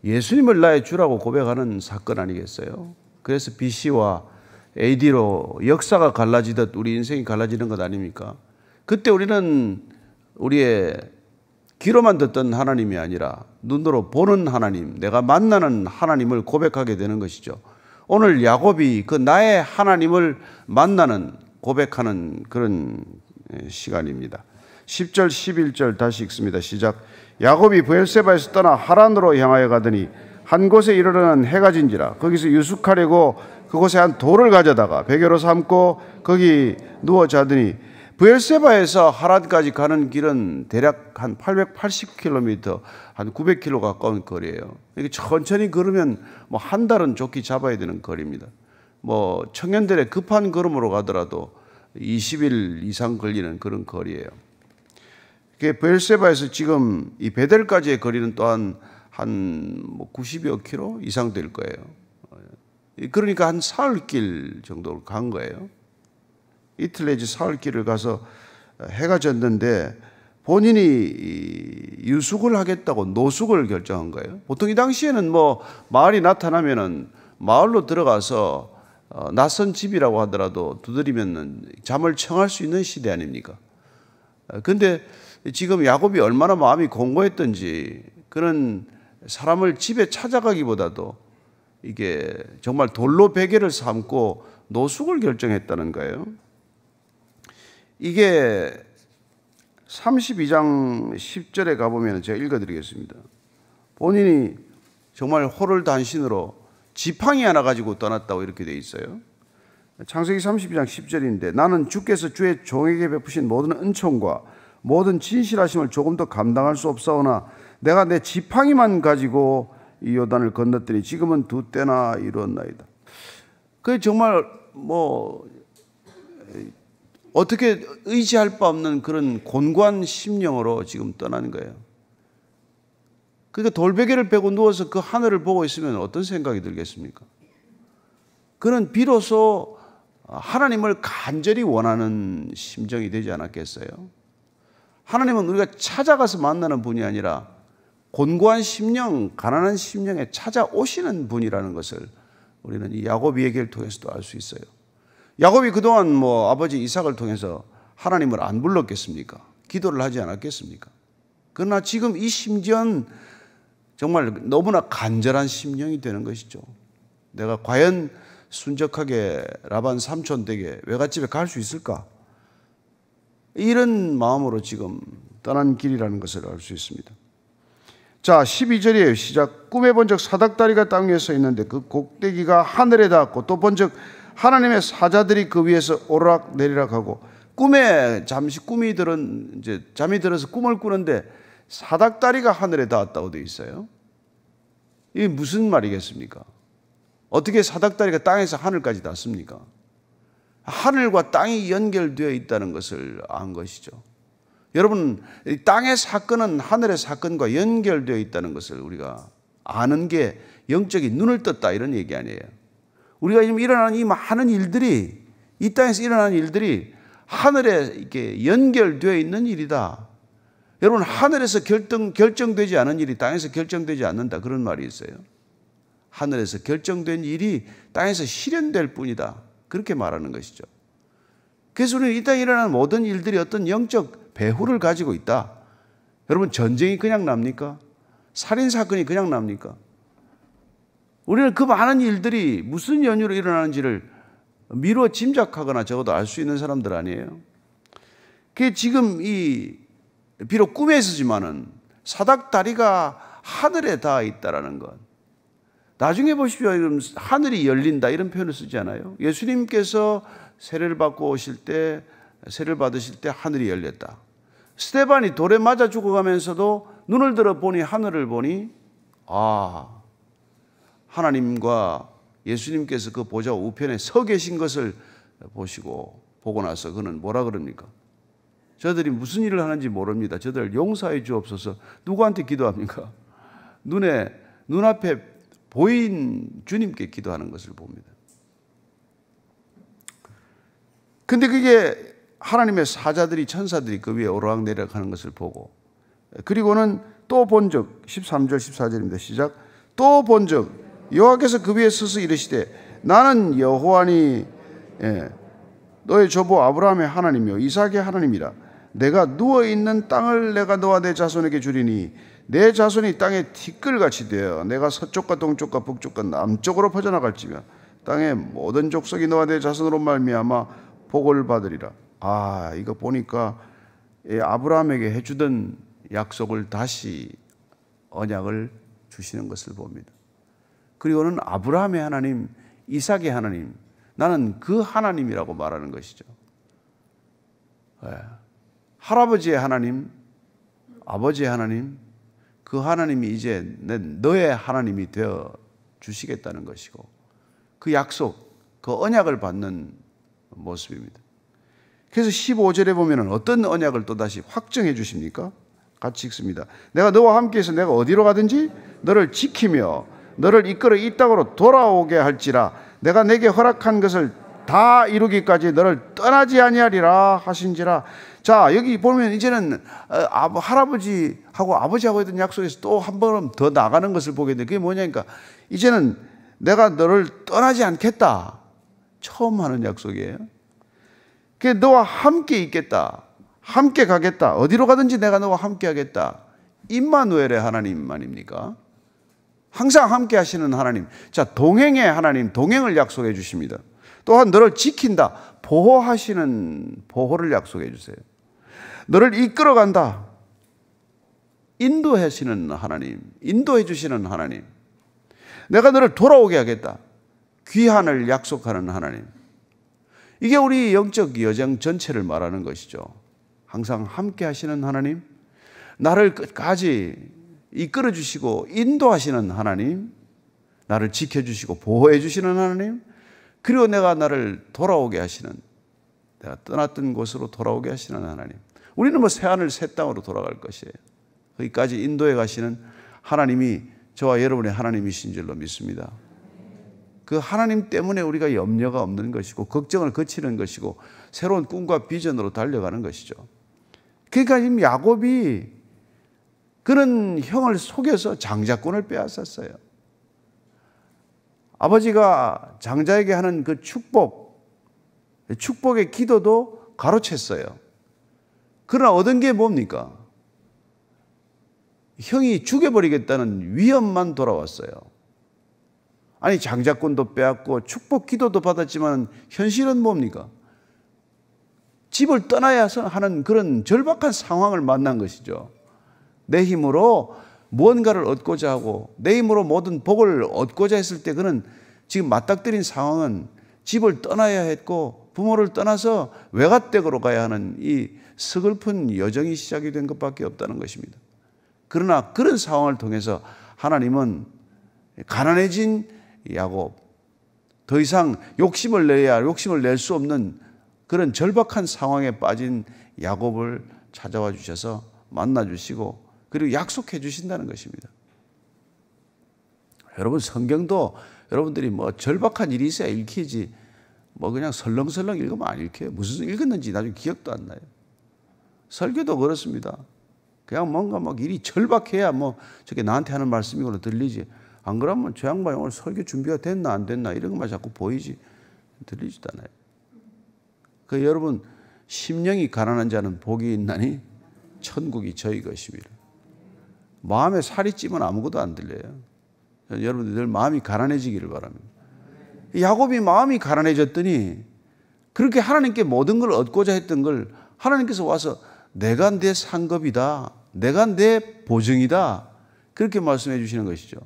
예수님을 나의 주라고 고백하는 사건 아니겠어요? 그래서 BC와 AD로 역사가 갈라지듯 우리 인생이 갈라지는 것 아닙니까? 그때 우리는 우리의 귀로만 듣던 하나님이 아니라 눈으로 보는 하나님, 내가 만나는 하나님을 고백하게 되는 것이죠. 오늘 야곱이 그 나의 하나님을 만나는 고백하는 그런 시간입니다. 10절 11절 다시 읽습니다. 시작. 야곱이 브엘세바에서 떠나 하란으로 향하여 가더니 한 곳에 이르러는 해가 진지라. 거기서 유숙하려고 그곳에 한 돌을 가져다가 베개로 삼고 거기 누워 자더니 브엘세바에서 하란까지 가는 길은 대략 한 880km, 한 900km 가까운 거리예요. 이게 천천히 걸으면 뭐 한 달은 좋게 잡아야 되는 거리입니다. 뭐 청년들의 급한 걸음으로 가더라도 20일 이상 걸리는 그런 거리예요. 브엘세바에서 지금 이 베델까지의 거리는 또한 한 90여 킬로 이상 될 거예요. 그러니까 한 사흘길 정도 간 거예요. 이틀 내지 사흘길을 가서 해가 졌는데 본인이 유숙을 하겠다고 노숙을 결정한 거예요. 보통 이 당시에는 뭐 마을이 나타나면은 마을로 들어가서 낯선 집이라고 하더라도 두드리면 잠을 청할 수 있는 시대 아닙니까? 근데 지금 야곱이 얼마나 마음이 공고했던지 그런 사람을 집에 찾아가기보다도 이게 정말 돌로 베개를 삼고 노숙을 결정했다는 거예요. 이게 32장 10절에 가보면 제가 읽어드리겠습니다. 본인이 정말 호를단신으로 지팡이 하나 가지고 떠났다고 이렇게 돼 있어요. 창세기 32장 10절인데 나는 주께서 주의 종에게 베푸신 모든 은총과 모든 진실하심을 조금 더 감당할 수 없사오나 내가 내 지팡이만 가지고 이 요단을 건넜더니 지금은 두 때나 이루었나이다. 그 정말 뭐 어떻게 의지할 바 없는 그런 곤고한 심령으로 지금 떠나는 거예요. 그러니까 돌베개를 베고 누워서 그 하늘을 보고 있으면 어떤 생각이 들겠습니까? 그는 비로소 하나님을 간절히 원하는 심정이 되지 않았겠어요? 하나님은 우리가 찾아가서 만나는 분이 아니라 곤고한 심령, 가난한 심령에 찾아오시는 분이라는 것을 우리는 이 야곱 얘기를 통해서도 알 수 있어요. 야곱이 그동안 뭐 아버지 이삭을 통해서 하나님을 안 불렀겠습니까? 기도를 하지 않았겠습니까? 그러나 지금 이 심지어는 정말 너무나 간절한 심령이 되는 것이죠. 내가 과연 순적하게 라반 삼촌 댁에 외갓집에 갈 수 있을까? 이런 마음으로 지금 떠난 길이라는 것을 알 수 있습니다. 자, 12절이에요. 시작. 꿈에 본적 사닥다리가 땅 위에 서 있는데 그 꼭대기가 하늘에 닿았고 또 본적 하나님의 사자들이 그 위에서 오르락 내리락 하고 꿈에 잠시 잠이 들어서 꿈을 꾸는데 사닥다리가 하늘에 닿았다고 되어 있어요. 이게 무슨 말이겠습니까? 어떻게 사닥다리가 땅에서 하늘까지 닿습니까? 하늘과 땅이 연결되어 있다는 것을 안 것이죠. 여러분, 땅의 사건은 하늘의 사건과 연결되어 있다는 것을 우리가 아는 게 영적인 눈을 떴다 이런 얘기 아니에요. 우리가 지금 일어나는 이 많은 일들이, 이 땅에서 일어나는 일들이 하늘에 이렇게 연결되어 있는 일이다. 여러분, 하늘에서 결정되지 않은 일이 땅에서 결정되지 않는다. 그런 말이 있어요. 하늘에서 결정된 일이 땅에서 실현될 뿐이다. 그렇게 말하는 것이죠. 그래서 우리는 이 땅에 일어나는 모든 일들이 어떤 영적 배후를 가지고 있다. 여러분, 전쟁이 그냥 납니까? 살인사건이 그냥 납니까? 우리는 그 많은 일들이 무슨 연유로 일어나는지를 미루어 짐작하거나 적어도 알 수 있는 사람들 아니에요? 그게 지금 비록 꿈에서지만은 사닥다리가 하늘에 닿아 있다라는 것. 나중에 보십시오. 하늘이 열린다 이런 표현을 쓰지 않아요? 예수님께서 세례를 받으실 때 하늘이 열렸다. 스데반이 돌에 맞아 죽어가면서도 눈을 들어 보니 하늘을 보니 하나님과 예수님께서 그 보좌 우편에 서 계신 것을 보고 나서 그는 뭐라 그럽니까? 저들이 무슨 일을 하는지 모릅니다. 저들 용서해 주옵소서. 누구한테 기도합니까? 눈앞에 보인 주님께 기도하는 것을 봅니다. 근데 그게 하나님의 사자들이, 천사들이 그 위에 오르락내리락 하는 것을 보고, 그리고는 또 본적 13절 14절입니다. 시작. 또 본적 여호와께서 그 위에 서서 이르시되 나는 여호와니 너의 조부 아브라함의 하나님이요 이삭의 하나님이라. 내가 누워있는 땅을 내가 너와 내 자손에게 주리니 내 자손이 땅에 티끌같이 되어 내가 서쪽과 동쪽과 북쪽과 남쪽으로 퍼져나갈지며 땅의 모든 족속이 너와 내 자손으로 말미암아 복을 받으리라. 이거 보니까 아브라함에게 해주던 약속을 다시 언약을 주시는 것을 봅니다. 그리고는 아브라함의 하나님, 이삭의 하나님, 나는 그 하나님이라고 말하는 것이죠. 할아버지의 하나님, 아버지의 하나님, 그 하나님이 이제 너의 하나님이 되어 주시겠다는 것이고, 그 약속, 그 언약을 받는 모습입니다. 그래서 15절에 보면 어떤 언약을 또다시 확정해 주십니까? 같이 읽습니다. 내가 너와 함께해서 내가 어디로 가든지 너를 지키며 너를 이끌어 이 땅으로 돌아오게 할지라. 내가 내게 허락한 것을 다 이루기까지 너를 떠나지 아니하리라 하신지라. 자, 여기 보면 이제는 할아버지하고 아버지하고 했던 약속에서 또 한 번 더 나가는 것을 보게 되는데, 그게 뭐냐니까 이제는 내가 너를 떠나지 않겠다. 처음 하는 약속이에요. 그게 너와 함께 있겠다. 함께 가겠다. 어디로 가든지 내가 너와 함께 하겠다. 임마누엘의 하나님 아닙니까? 항상 함께 하시는 하나님. 자, 동행의 하나님, 동행을 약속해 주십니다. 또한 너를 지킨다. 보호를 약속해 주세요. 너를 이끌어 간다. 인도하시는 하나님, 인도해 주시는 하나님. 내가 너를 돌아오게 하겠다. 귀환을 약속하는 하나님. 이게 우리 영적 여정 전체를 말하는 것이죠. 항상 함께 하시는 하나님, 나를 끝까지 이끌어 주시고 인도하시는 하나님, 나를 지켜주시고 보호해 주시는 하나님, 그리고 나를 돌아오게 하시는, 내가 떠났던 곳으로 돌아오게 하시는 하나님. 우리는 새하늘 새 땅으로 돌아갈 것이에요. 거기까지 인도해 가시는 하나님이 저와 여러분의 하나님이신 줄로 믿습니다. 그 하나님 때문에 우리가 염려가 없는 것이고 걱정을 거치는 것이고 새로운 꿈과 비전으로 달려가는 것이죠. 그러니까 지금 야곱이 그는 형을 속여서 장자권을 빼앗았어요. 아버지가 장자에게 하는 그 축복의 기도도 가로챘어요. 그러나 얻은 게 뭡니까? 형이 죽여버리겠다는 위험만 돌아왔어요. 아니, 장자권도 빼앗고 축복 기도도 받았지만 현실은 뭡니까? 집을 떠나야 하는 그런 절박한 상황을 만난 것이죠. 내 힘으로 무언가를 얻고자 하고 내 힘으로 모든 복을 얻고자 했을 때 그는 지금 맞닥뜨린 상황은 집을 떠나야 했고 부모를 떠나서 외갓댁으로 가야 하는 이 서글픈 여정이 시작이 된 것밖에 없다는 것입니다. 그러나 그런 상황을 통해서 하나님은 가난해진 야곱, 더 이상 욕심을 낼 수 없는 그런 절박한 상황에 빠진 야곱을 찾아와 주셔서 만나 주시고 그리고 약속해 주신다는 것입니다. 여러분, 성경도 여러분들이 절박한 일이 있어야 읽히지 그냥 설렁설렁 읽으면 안 읽혀요. 무슨 읽었는지 나중에 기억도 안 나요. 설교도 그렇습니다. 그냥 뭔가 일이 절박해야 저게 나한테 하는 말씀이구나 들리지. 안 그러면 저 양반이 오늘 설교 준비가 됐나 안 됐나 이런 것만 자꾸 보이지 들리지도 않아요. 여러분, 심령이 가난한 자는 복이 있나니 천국이 저희 것입니다. 마음에 살이 찌면 아무것도 안 들려요. 여러분들 늘 마음이 가난해지기를 바랍니다. 야곱이 마음이 가난해졌더니 그렇게 하나님께 모든 걸 얻고자 했던 걸 하나님께서 와서 내가 내 상급이다, 내가 내 보증이다, 그렇게 말씀해 주시는 것이죠.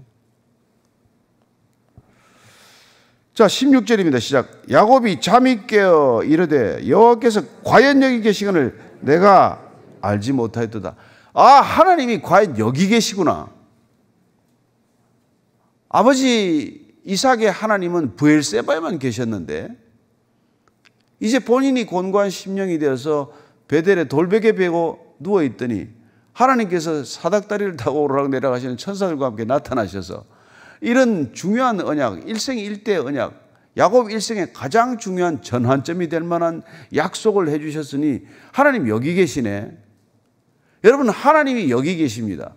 자, 16절입니다. 시작. 야곱이 잠이 깨어 이르되 여호와께서 과연 여기 계시거늘 내가 알지 못하였도다. 아, 하나님이 과연 여기 계시구나. 아버지 이삭의 하나님은 브엘세바에만 계셨는데 이제 본인이 곤고한 심령이 되어서 베델에 돌베개 베고 누워있더니 하나님께서 사닥다리를 타고 오르락내리락 하시는 천사들과 함께 나타나셔서 이런 중요한 언약, 일생일대 언약, 야곱 일생의 가장 중요한 전환점이 될 만한 약속을 해 주셨으니 하나님 여기 계시네. 여러분, 하나님이 여기 계십니다.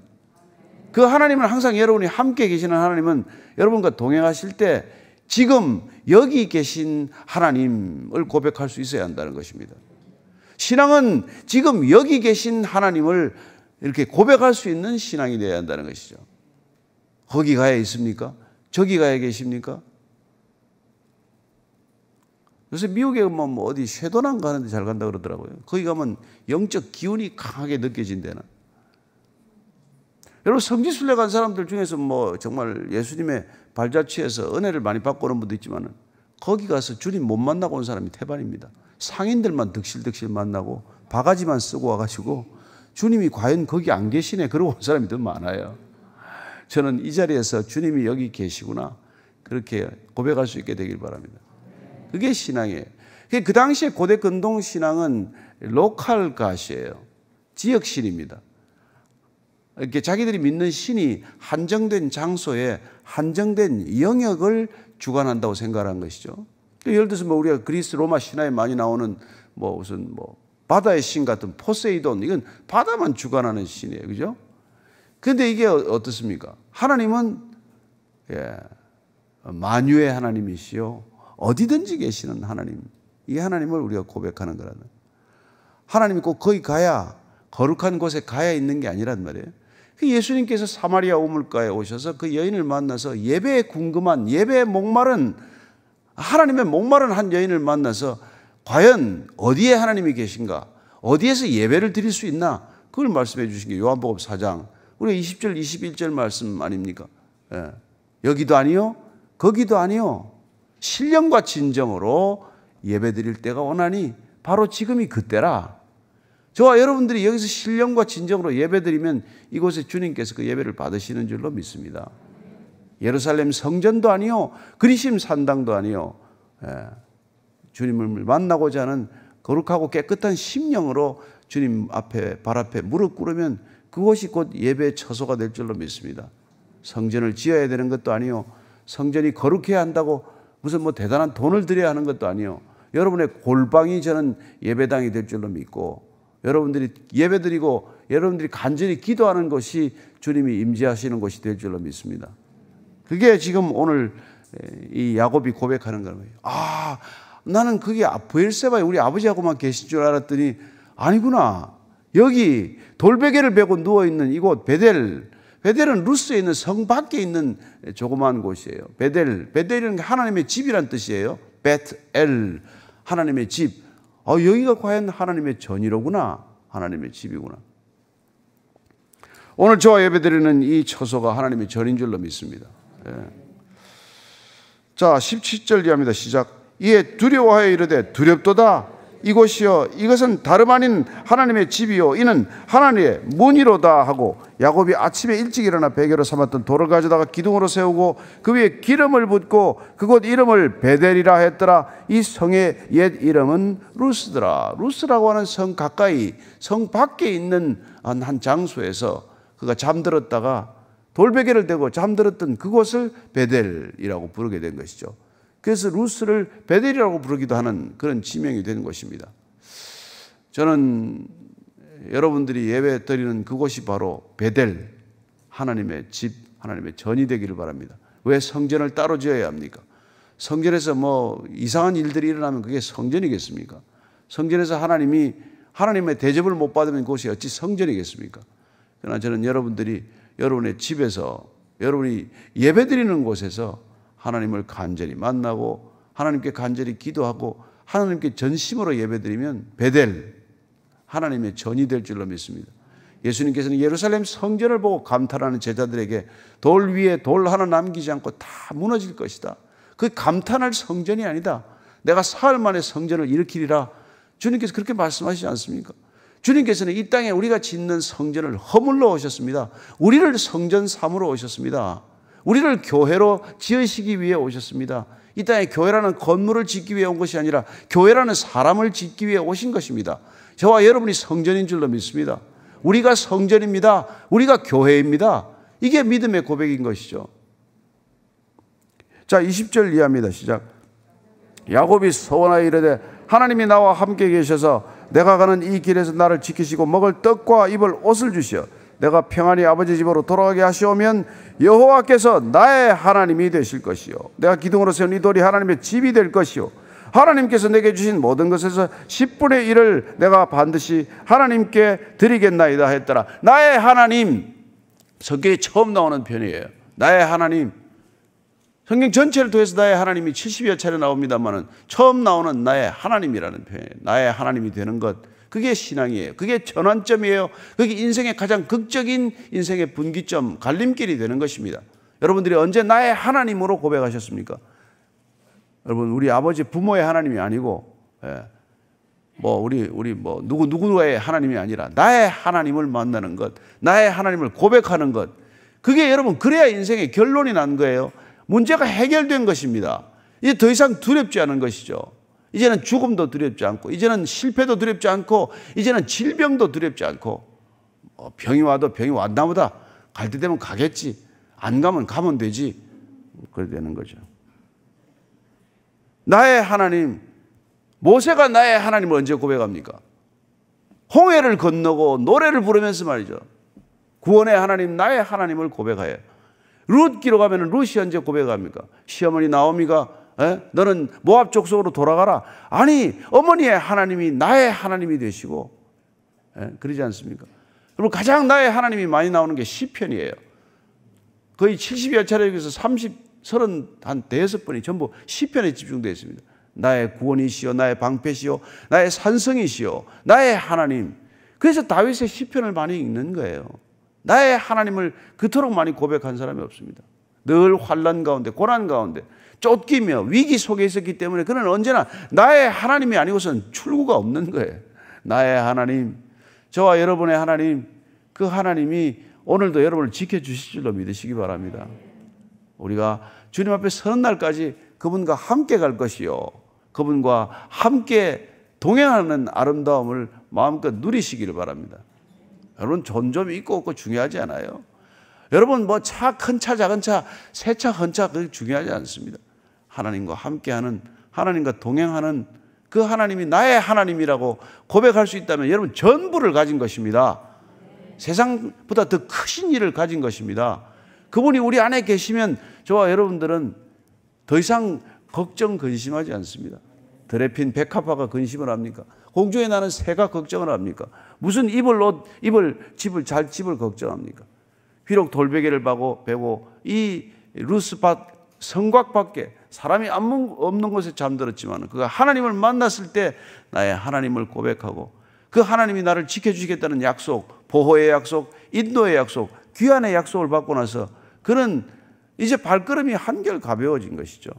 그 하나님은 항상 여러분이 함께 계시는 하나님은 여러분과 동행하실 때 지금 여기 계신 하나님을 고백할 수 있어야 한다는 것입니다. 신앙은 지금 여기 계신 하나님을 이렇게 고백할 수 있는 신앙이 되어야 한다는 것이죠. 거기 가야 있습니까? 저기 가야 계십니까? 요새 미국에 뭐 어디 쉐도남 가는데 잘 간다 그러더라고요. 거기 가면 영적 기운이 강하게 느껴진다는. 여러분, 성지순례 간 사람들 중에서 뭐 정말 예수님의 발자취에서 은혜를 많이 받고 오는 분도 있지만 거기 가서 주님 못 만나고 온 사람이 태반입니다. 상인들만 득실득실 만나고 바가지만 쓰고 와가지고 주님이 과연 거기 안 계시네 그러고 온 사람이 더 많아요. 저는 이 자리에서 주님이 여기 계시구나 그렇게 고백할 수 있게 되길 바랍니다. 그게 신앙이에요. 그 당시에 고대 근동 신앙은 로컬 갓이에요. 지역신입니다. 이렇게 자기들이 믿는 신이 한정된 장소에 한정된 영역을 주관한다고 생각한 것이죠. 예를 들어서 뭐 우리가 그리스 로마 신화에 많이 나오는 뭐 무슨 뭐 바다의 신 같은 포세이돈, 이건 바다만 주관하는 신이에요. 그죠? 근데 이게 어떻습니까? 하나님은 만유의 하나님이시요 어디든지 계시는 하나님, 이 하나님을 우리가 고백하는 거라는. 하나님이 꼭 거기 가야, 거룩한 곳에 가야 있는 게 아니란 말이에요. 예수님께서 사마리아 우물가에 오셔서 그 여인을 만나서 예배에 궁금한, 예배에 목마른, 하나님의 목마른 한 여인을 만나서 과연 어디에 하나님이 계신가, 어디에서 예배를 드릴 수 있나, 그걸 말씀해 주신 게 요한복음 4장 우리 20절 21절 말씀 아닙니까? 여기도 아니요 거기도 아니요 신령과 진정으로 예배 드릴 때가 오나니 바로 지금이 그때라. 저와 여러분들이 여기서 신령과 진정으로 예배 드리면 이곳에 주님께서 그 예배를 받으시는 줄로 믿습니다. 예루살렘 성전도 아니요 그리심 산당도 아니요 주님을 만나고자 하는 거룩하고 깨끗한 심령으로 주님 앞에 발 앞에 무릎 꿇으면 그곳이 곧 예배의 처소가 될 줄로 믿습니다. 성전을 지어야 되는 것도 아니요 성전이 거룩해야 한다고 무슨 뭐 대단한 돈을 들여야 하는 것도 아니요 여러분의 골방이 저는 예배당이 될 줄로 믿고 여러분들이 예배드리고 여러분들이 간절히 기도하는 것이 주님이 임재하시는 곳이 될 줄로 믿습니다. 그게 지금 오늘 이 야곱이 고백하는 거예요. 아, 나는 그게 브엘세바에 우리 아버지하고만 계신 줄 알았더니 아니구나. 여기 돌베개를 베고 누워있는 이곳 베델, 베델은 루스에 있는 성 밖에 있는 조그마한 곳이에요. 베델은 하나님의 집이란 뜻이에요. 베트엘, 하나님의 집. 여기가 과연 하나님의 전이로구나. 하나님의 집이구나. 오늘 저와 예배드리는 이 처소가 하나님의 전인 줄로 믿습니다. 자, 17절 이하입니다. 시작. 이에 두려워하여 이르되 두렵도다. 이곳이여 이것은 다름 아닌 하나님의 집이요 이는 하나님의 문이로다 하고 야곱이 아침에 일찍 일어나 베개로 삼았던 돌을 가져다가 기둥으로 세우고 그 위에 기름을 붓고 그곳 이름을 베델이라 했더라. 이 성의 옛 이름은 루스더라. 루스라고 하는 성 가까이 성 밖에 있는 한 장소에서 그가 잠들었다가 돌베개를 대고 잠들었던 그곳을 베델이라고 부르게 된 것이죠. 그래서 루스를 베델이라고 부르기도 하는 그런 지명이 된 것입니다. 저는 여러분들이 예배 드리는 그곳이 바로 베델, 하나님의 집, 하나님의 전이 되기를 바랍니다. 왜 성전을 따로 지어야 합니까? 성전에서 뭐 이상한 일들이 일어나면 그게 성전이겠습니까? 성전에서 하나님이 하나님의 대접을 못 받으면 그것이 어찌 성전이겠습니까? 그러나 저는 여러분들이 여러분의 집에서 여러분이 예배드리는 곳에서 하나님을 간절히 만나고 하나님께 간절히 기도하고 하나님께 전심으로 예배드리면 베델, 하나님의 전이 될 줄로 믿습니다. 예수님께서는 예루살렘 성전을 보고 감탄하는 제자들에게 돌 위에 돌 하나 남기지 않고 다 무너질 것이다. 그 감탄할 성전이 아니다. 내가 사흘 만에 성전을 일으키리라. 주님께서 그렇게 말씀하시지 않습니까? 주님께서는 이 땅에 우리가 짓는 성전을 허물러 오셨습니다. 우리를 성전 삼으러 오셨습니다. 우리를 교회로 지으시기 위해 오셨습니다. 이 땅에 교회라는 건물을 짓기 위해 온 것이 아니라 교회라는 사람을 짓기 위해 오신 것입니다. 저와 여러분이 성전인 줄로 믿습니다. 우리가 성전입니다. 우리가 교회입니다. 이게 믿음의 고백인 것이죠. 자, 20절 이해합니다. 시작. 야곱이 서원하여 이르되 하나님이 나와 함께 계셔서 내가 가는 이 길에서 나를 지키시고 먹을 떡과 입을 옷을 주시어 내가 평안히 아버지 집으로 돌아가게 하시오면 여호와께서 나의 하나님이 되실 것이요 내가 기둥으로 세운 이 돌이 하나님의 집이 될 것이요 하나님께서 내게 주신 모든 것에서 10분의 1을 내가 반드시 하나님께 드리겠나이다 했더라. 나의 하나님, 성경에 처음 나오는 편이에요. 나의 하나님. 성경 전체를 통해서 나의 하나님이 70여 차례 나옵니다만 처음 나오는 나의 하나님이라는 표현이에요. 나의 하나님이 되는 것, 그게 신앙이에요. 그게 전환점이에요. 그게 인생의 가장 극적인 인생의 분기점, 갈림길이 되는 것입니다. 여러분들이 언제 나의 하나님으로 고백하셨습니까? 여러분, 우리 아버지 부모의 하나님이 아니고 누구의 하나님이 아니라 나의 하나님을 만나는 것, 나의 하나님을 고백하는 것, 그게 여러분 그래야 인생의 결론이 난 거예요. 문제가 해결된 것입니다. 이제 더 이상 두렵지 않은 것이죠. 이제는 죽음도 두렵지 않고, 이제는 실패도 두렵지 않고, 이제는 질병도 두렵지 않고, 병이 와도 병이 왔나 보다. 갈 때 되면 가겠지. 안 가면 가면 되지. 그렇게 되는 거죠. 나의 하나님, 모세가 나의 하나님을 언제 고백합니까? 홍해를 건너고 노래를 부르면서 말이죠. 구원의 하나님, 나의 하나님을 고백하여. 룻기로 가면 룻이 언제 고백합니까? 시어머니 나오미가 너는 모압 족속으로 돌아가라. 아니, 어머니의 하나님이 나의 하나님이 되시고, 그러지 않습니까? 그리고 가장 나의 하나님이 많이 나오는 게 시편이에요. 거의 70여 차례 중에서 35번이 전부 시편에 집중되어 있습니다. 나의 구원이시여, 나의 방패시여, 나의 산성이시여, 나의 하나님. 그래서 다윗의 시편을 많이 읽는 거예요. 나의 하나님을 그토록 많이 고백한 사람이 없습니다. 늘 환난 가운데, 고난 가운데, 쫓기며 위기 속에 있었기 때문에 그는 언제나 나의 하나님이 아니고서는 출구가 없는 거예요. 나의 하나님, 저와 여러분의 하나님, 그 하나님이 오늘도 여러분을 지켜주실 줄로 믿으시기 바랍니다. 우리가 주님 앞에 서는 날까지 그분과 함께 갈 것이요, 그분과 함께 동행하는 아름다움을 마음껏 누리시기를 바랍니다. 여러분, 돈 좀 있고 없고 중요하지 않아요. 여러분, 뭐 차, 큰 차, 작은 차, 새 차, 헌 차, 그게 중요하지 않습니다. 하나님과 함께하는, 하나님과 동행하는 그 하나님이 나의 하나님이라고 고백할 수 있다면 여러분 전부를 가진 것입니다. 세상보다 더 크신 일을 가진 것입니다. 그분이 우리 안에 계시면 저와 여러분들은 더 이상 걱정, 근심하지 않습니다. 드레핀 백합화가 근심을 합니까? 공중에 나는 새가 걱정을 합니까? 무슨 입을 집을 걱정합니까? 비록 돌베개를 베고 이 루스밭 성곽 밖에 사람이 없는 곳에 잠들었지만 그가 하나님을 만났을 때 나의 하나님을 고백하고 그 하나님이 나를 지켜주시겠다는 약속, 보호의 약속, 인도의 약속, 귀환의 약속을 받고 나서 그는 이제 발걸음이 한결 가벼워진 것이죠.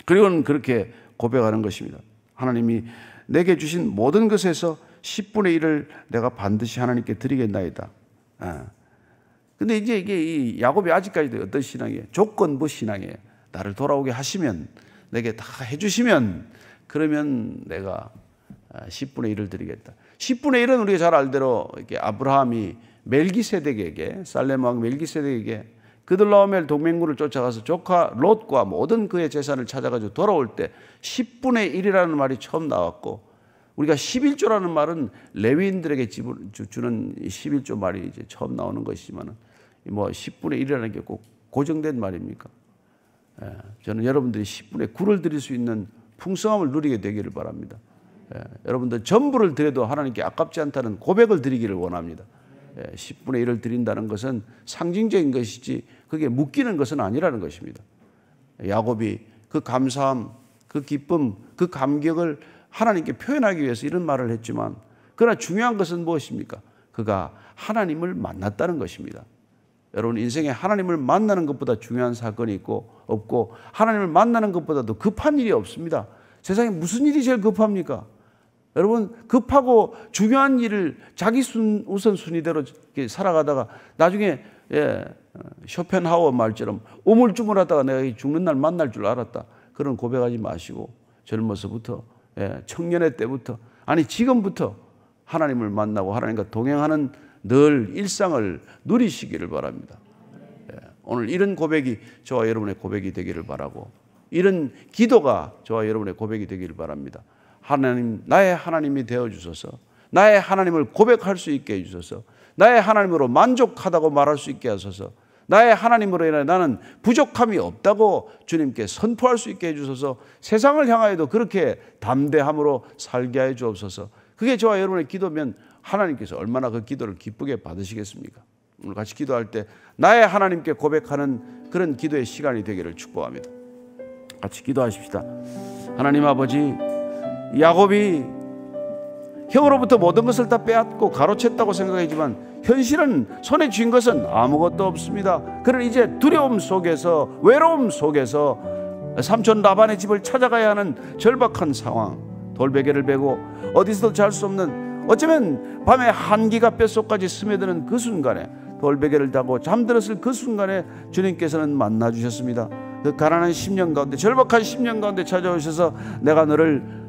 그리고는 그렇게 고백하는 것입니다. 하나님이 내게 주신 모든 것에서 10분의 1을 내가 반드시 하나님께 드리겠나이다. 근데 이제 이게 이 야곱이 아직까지도 어떤 신앙이에요? 조건부 신앙이에요. 나를 돌아오게 하시면, 내게 다 해주시면, 그러면 내가 10분의 1을 드리겠다. 10분의 1은 우리가 잘 알대로 이렇게 아브라함이 멜기세덱에게, 살렘 왕 멜기세덱에게 그들라오멜 동맹군을 쫓아가서 조카 롯과 모든 그의 재산을 찾아가지고 돌아올 때 10분의 1이라는 말이 처음 나왔고, 우리가 11조라는 말은 레위인들에게 주는 11조 말이 이제 처음 나오는 것이지만, 뭐 10분의 1이라는 게 꼭 고정된 말입니까? 저는 여러분들이 10분의 9를 드릴 수 있는 풍성함을 누리게 되기를 바랍니다. 여러분들 전부를 드려도 하나님께 아깝지 않다는 고백을 드리기를 원합니다. 10분의 1을 드린다는 것은 상징적인 것이지 그게 묶이는 것은 아니라는 것입니다. 야곱이 그 감사함, 그 기쁨, 그 감격을 하나님께 표현하기 위해서 이런 말을 했지만, 그러나 중요한 것은 무엇입니까? 그가 하나님을 만났다는 것입니다. 여러분, 인생에 하나님을 만나는 것보다 중요한 사건이 없고 하나님을 만나는 것보다도 급한 일이 없습니다. 세상에 무슨 일이 제일 급합니까? 여러분, 급하고 중요한 일을 자기 우선순위대로 살아가다가 나중에 쇼펜하우어 말처럼 우물쭈물하다가 내가 죽는 날 만날 줄 알았다, 그런 고백하지 마시고 젊어서부터, 청년의 때부터, 아니 지금부터 하나님을 만나고 하나님과 동행하는 늘 일상을 누리시기를 바랍니다. 오늘 이런 고백이 저와 여러분의 고백이 되기를 바라고, 이런 기도가 저와 여러분의 고백이 되기를 바랍니다. 하나님, 나의 하나님이 되어주소서. 나의 하나님을 고백할 수 있게 해주소서. 나의 하나님으로 만족하다고 말할 수 있게 하소서. 나의 하나님으로 인해 나는 부족함이 없다고 주님께 선포할 수 있게 해주소서. 세상을 향하여도 그렇게 담대함으로 살게 해 주옵소서. 그게 저와 여러분의 기도면 하나님께서 얼마나 그 기도를 기쁘게 받으시겠습니까? 오늘 같이 기도할 때 나의 하나님께 고백하는 그런 기도의 시간이 되기를 축복합니다. 같이 기도하십시다. 하나님 아버지, 야곱이 형으로부터 모든 것을 다 빼앗고 가로챘다고 생각하지만 현실은 손에 쥔 것은 아무것도 없습니다. 그는 이제 두려움 속에서, 외로움 속에서 삼촌 라반의 집을 찾아가야 하는 절박한 상황, 돌베개를 베고 어디서도 잘 수 없는, 어쩌면 밤에 한기가 뼛속까지 스며드는 그 순간에, 돌베개를 자고 잠들었을 그 순간에 주님께서는 만나 주셨습니다. 그 가난한 10년 가운데, 절박한 10년 가운데 찾아오셔서 내가 너를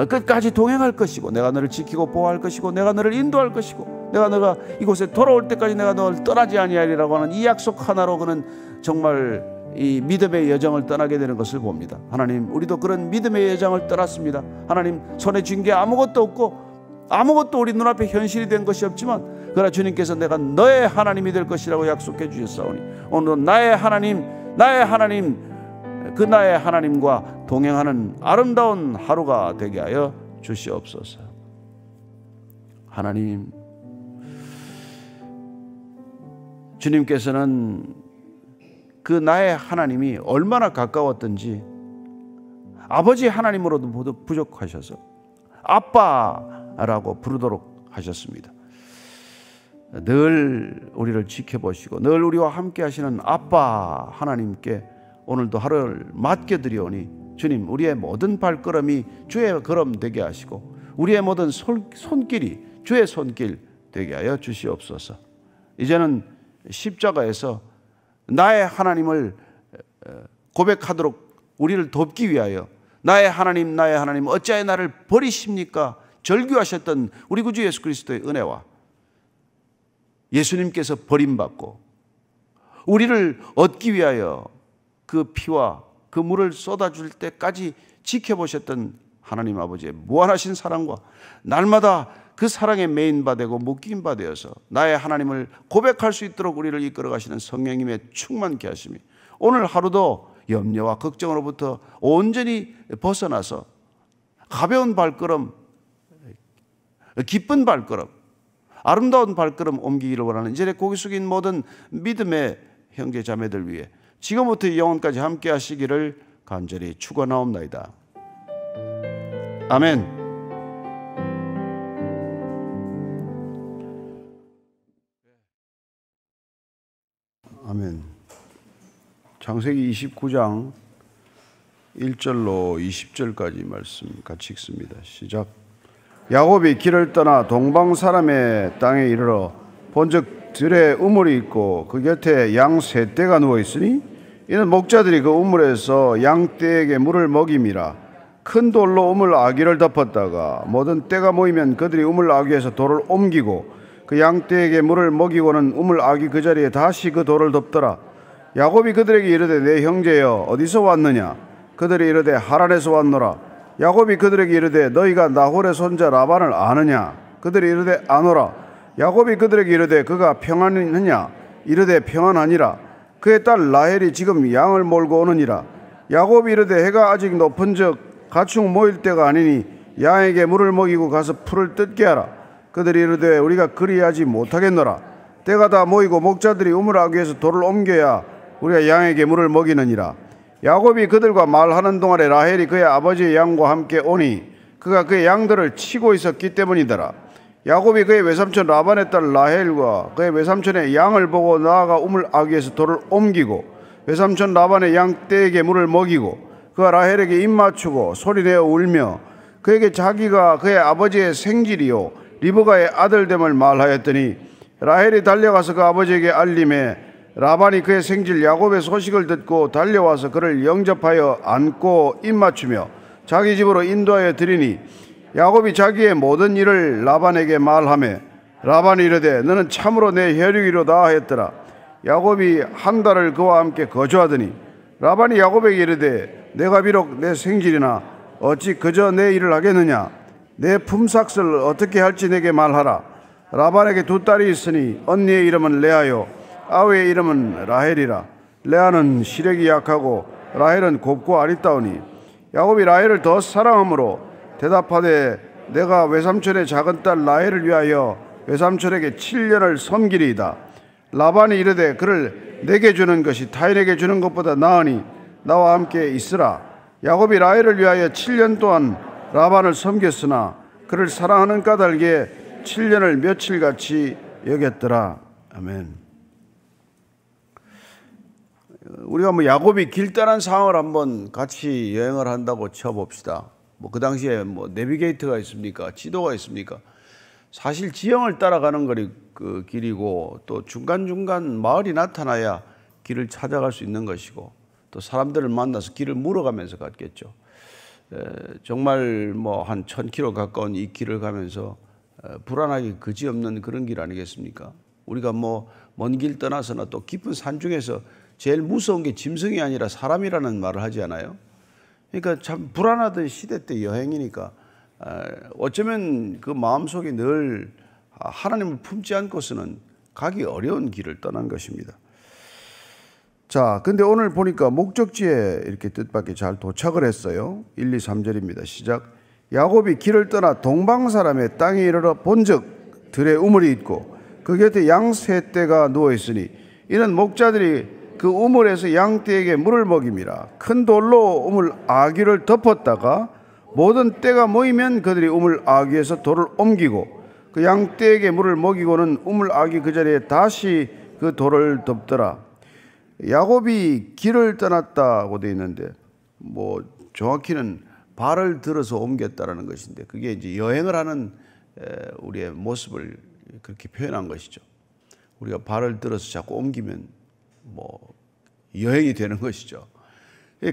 끝까지 동행할 것이고, 내가 너를 지키고 보호할 것이고, 내가 너를 인도할 것이고, 너가 이곳에 돌아올 때까지 내가 너를 떠나지 아니하리라고 하는 이 약속 하나로 그는 정말 이 믿음의 여정을 떠나게 되는 것을 봅니다. 하나님, 우리도 그런 믿음의 여정을 떠났습니다. 하나님, 손에 쥔 게 아무것도 없고 아무것도 우리 눈앞에 현실이 된 것이 없지만, 그러나 주님께서 내가 너의 하나님이 될 것이라고 약속해 주셨사오니 오늘도 나의 하나님, 그 나의 하나님과 동행하는 아름다운 하루가 되게 하여 주시옵소서. 하나님, 주님께서는 그 나의 하나님이 얼마나 가까웠던지 아버지 하나님으로도 부족하셔서 아빠라고 부르도록 하셨습니다. 늘 우리를 지켜보시고 늘 우리와 함께 하시는 아빠 하나님께 오늘도 하루를 맡겨드리오니 주님, 우리의 모든 발걸음이 주의 걸음 되게 하시고 우리의 모든 손길이 주의 손길 되게 하여 주시옵소서. 이제는 십자가에서 나의 하나님을 고백하도록 우리를 돕기 위하여 나의 하나님 어찌하여 나를 버리십니까? 절규하셨던 우리 구주 예수 그리스도의 은혜와 예수님께서 버림받고 우리를 얻기 위하여 그 피와 그 물을 쏟아줄 때까지 지켜보셨던 하나님 아버지의 무한하신 사랑과 날마다 그 사랑에 메인 바 되고 묶인 바 되어서 나의 하나님을 고백할 수 있도록 우리를 이끌어 가시는 성령님의 충만케 하심이 오늘 하루도 염려와 걱정으로부터 온전히 벗어나서 가벼운 발걸음, 기쁜 발걸음, 아름다운 발걸음 옮기기를 원하는 이제 고개 숙인 모든 믿음의 형제 자매들 위해 지금부터 영원까지 함께 하시기를 간절히 축원하옵나이다. 아멘. 아멘. 창세기 29장 1절로 20절까지 말씀 같이 읽습니다. 시작. 야곱이 길을 떠나 동방 사람의 땅에 이르러 본즉 들에 우물이 있고 그 곁에 양 세 떼가 누워 있으니 이는 목자들이 그 우물에서 양 떼에게 물을 먹임이라. 큰 돌로 우물 아귀를 덮었다가 모든 떼가 모이면 그들이 우물 아귀에서 돌을 옮기고 그 양 떼에게 물을 먹이고는 우물 아귀 그 자리에 다시 그 돌을 덮더라. 야곱이 그들에게 이르되 내 형제여 어디서 왔느냐? 그들이 이르되 하란에서 왔노라. 야곱이 그들에게 이르되 너희가 나홀의 손자 라반을 아느냐? 그들이 이르되 아노라. 야곱이 그들에게 이르되 그가 평안하느냐? 이르되 평안하니라. 그의 딸 라헬이 지금 양을 몰고 오느니라. 야곱이 이르되 해가 아직 높은즉 가축 모일 때가 아니니 양에게 물을 먹이고 가서 풀을 뜯게 하라. 그들이 이르되 우리가 그리하지 못하겠노라. 때가 다 모이고 목자들이 우물하기 위해서 돌을 옮겨야 우리가 양에게 물을 먹이느니라. 야곱이 그들과 말하는 동안에 라헬이 그의 아버지의 양과 함께 오니 그가 그의 양들을 치고 있었기 때문이더라. 야곱이 그의 외삼촌 라반의 딸 라헬과 그의 외삼촌의 양을 보고 나아가 우물아귀에서 돌을 옮기고 외삼촌 라반의 양떼에게 물을 먹이고 그가 라헬에게 입 맞추고 소리내어 울며 그에게 자기가 그의 아버지의 생질이요 리브가의 아들됨을 말하였더니 라헬이 달려가서 그 아버지에게 알림해 라반이 그의 생질 야곱의 소식을 듣고 달려와서 그를 영접하여 안고 입 맞추며 자기 집으로 인도하여 드리니 야곱이 자기의 모든 일을 라반에게 말하며 라반이 이르되 너는 참으로 내 혈육이로다 하였더라. 야곱이 한 달을 그와 함께 거주하더니 라반이 야곱에게 이르되 내가 비록 내 생질이나 어찌 그저 내 일을 하겠느냐. 내 품삯을 어떻게 할지 내게 말하라. 라반에게 두 딸이 있으니 언니의 이름은 레아요 아우의 이름은 라헬이라. 레아는 시력이 약하고 라헬은 곱고 아리따우니 야곱이 라헬을 더 사랑하므로 대답하되 내가 외삼촌의 작은 딸 라헬을 위하여 외삼촌에게 7년을 섬기리이다. 라반이 이르되 그를 내게 주는 것이 타인에게 주는 것보다 나으니 나와 함께 있으라. 야곱이 라헬을 위하여 7년 동안 라반을 섬겼으나 그를 사랑하는 까닭에 7년을 며칠같이 여겼더라. 아멘. 우리가 뭐 야곱이 길다란 상황을 한번 같이 여행을 한다고 쳐봅시다. 뭐 그 당시에 뭐 내비게이터가 있습니까? 지도가 있습니까? 사실 지형을 따라가는 거리 그 길이고 또 중간중간 마을이 나타나야 길을 찾아갈 수 있는 것이고 또 사람들을 만나서 길을 물어가면서 갔겠죠. 정말 뭐 한 1000km 가까운 이 길을 가면서 불안하기 그지없는 그런 길 아니겠습니까? 우리가 뭐 먼 길 떠나서나 또 깊은 산 중에서 제일 무서운 게 짐승이 아니라 사람이라는 말을 하지 않아요? 그러니까 참 불안하던 시대 때 여행이니까 어쩌면 그 마음속에 늘 하나님을 품지 않고서는 가기 어려운 길을 떠난 것입니다. 자, 근데 오늘 보니까 목적지에 이렇게 뜻밖의 잘 도착을 했어요. 1, 2, 3절입니다. 시작. 야곱이 길을 떠나 동방 사람의 땅에 이르러 본즉 들에 우물이 있고 그 곁에 양 세 떼가 누워 있으니 이는 목자들이 그 우물에서 양떼에게 물을 먹임이라. 큰 돌로 우물 아귀를 덮었다가 모든 떼가 모이면 그들이 우물 아귀에서 돌을 옮기고 그 양떼에게 물을 먹이고는 우물 아귀 그 자리에 다시 그 돌을 덮더라. 야곱이 길을 떠났다고 되어 있는데 뭐 정확히는 발을 들어서 옮겼다라는 것인데 그게 이제 여행을 하는 우리의 모습을 그렇게 표현한 것이죠. 우리가 발을 들어서 자꾸 옮기면 뭐 여행이 되는 것이죠.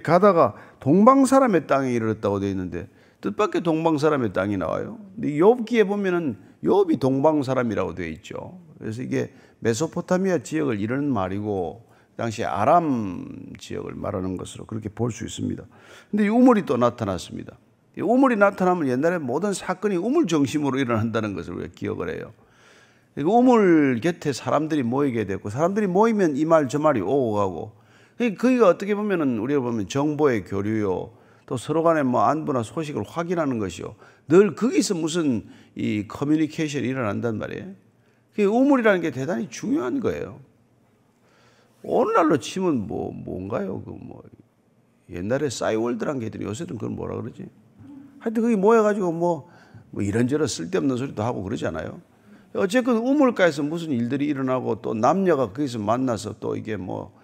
가다가 동방 사람의 땅에 이르렀다고 되어 있는데 뜻밖의 동방 사람의 땅이 나와요. 근데 욥기에 보면은 욥이 동방 사람이라고 되어 있죠. 그래서 이게 메소포타미아 지역을 이르는 말이고 당시 아람 지역을 말하는 것으로 그렇게 볼 수 있습니다. 근데 이 우물이 또 나타났습니다. 이 우물이 나타나면 옛날에 모든 사건이 우물 중심으로 일어난다는 것을 우리가 기억을 해요. 우물 곁에 사람들이 모이게 됐고 사람들이 모이면 이 말 저 말이 오고 가고 그게 어떻게 보면은 우리가 보면 정보의 교류요 또 서로 간의 뭐 안부나 소식을 확인하는 것이요 늘 거기서 무슨 이 커뮤니케이션이 일어난단 말이에요. 그 우물이라는 게 대단히 중요한 거예요. 오늘날로 치면 뭔가요? 그 뭐 옛날에 싸이월드란 게 있더니 요새는 그걸 뭐라 그러지? 하여튼 거기 모여가지고 뭐 이런저런 쓸데없는 소리도 하고 그러지 않아요? 어쨌든 우물가에서 무슨 일들이 일어나고 또 남녀가 거기서 만나서 또 이게 뭐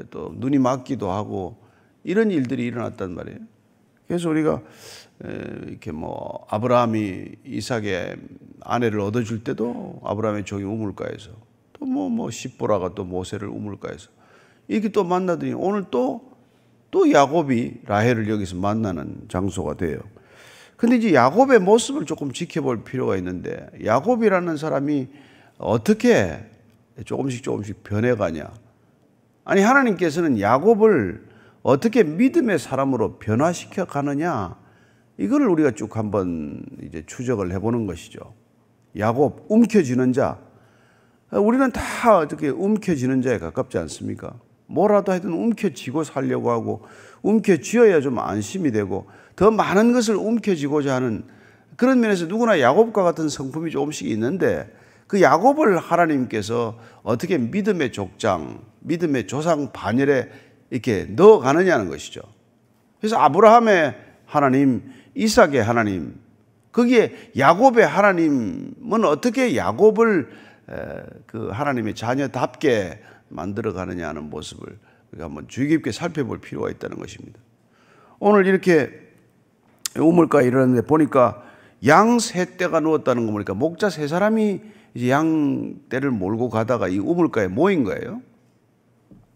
또 눈이 맞기도 하고 이런 일들이 일어났단 말이에요. 그래서 우리가 이렇게 뭐 아브라함이 이삭의 아내를 얻어줄 때도 아브라함의 종이 우물가에서 또 뭐 십보라가 또 모세를 우물가에서 이렇게 또 만나더니 오늘 또 야곱이 라헬을 여기서 만나는 장소가 돼요. 근데 이제 야곱의 모습을 조금 지켜볼 필요가 있는데 야곱이라는 사람이 어떻게 조금씩 변해가냐. 아니 하나님께서는 야곱을 어떻게 믿음의 사람으로 변화시켜 가느냐. 이거를 우리가 쭉 한번 이제 추적을 해보는 것이죠. 야곱, 움켜쥐는 자. 우리는 다 어떻게 움켜쥐는 자에 가깝지 않습니까? 뭐라도 하여튼 움켜쥐고 살려고 하고 움켜쥐어야 좀 안심이 되고 더 많은 것을 움켜쥐고자 하는 그런 면에서 누구나 야곱과 같은 성품이 조금씩 있는데 그 야곱을 하나님께서 어떻게 믿음의 족장, 믿음의 조상 반열에 이렇게 넣어가느냐는 것이죠. 그래서 아브라함의 하나님, 이삭의 하나님, 거기에 야곱의 하나님은 어떻게 야곱을 그 하나님의 자녀답게 만들어가느냐 하는 모습을 우리가 한번 주의 깊게 살펴볼 필요가 있다는 것입니다. 오늘 이렇게 우물가에 이르렀는데 보니까 양 세 떼가 누웠다는 거 보니까 목자 세 사람이 이제 양 떼를 몰고 가다가 이 우물가에 모인 거예요.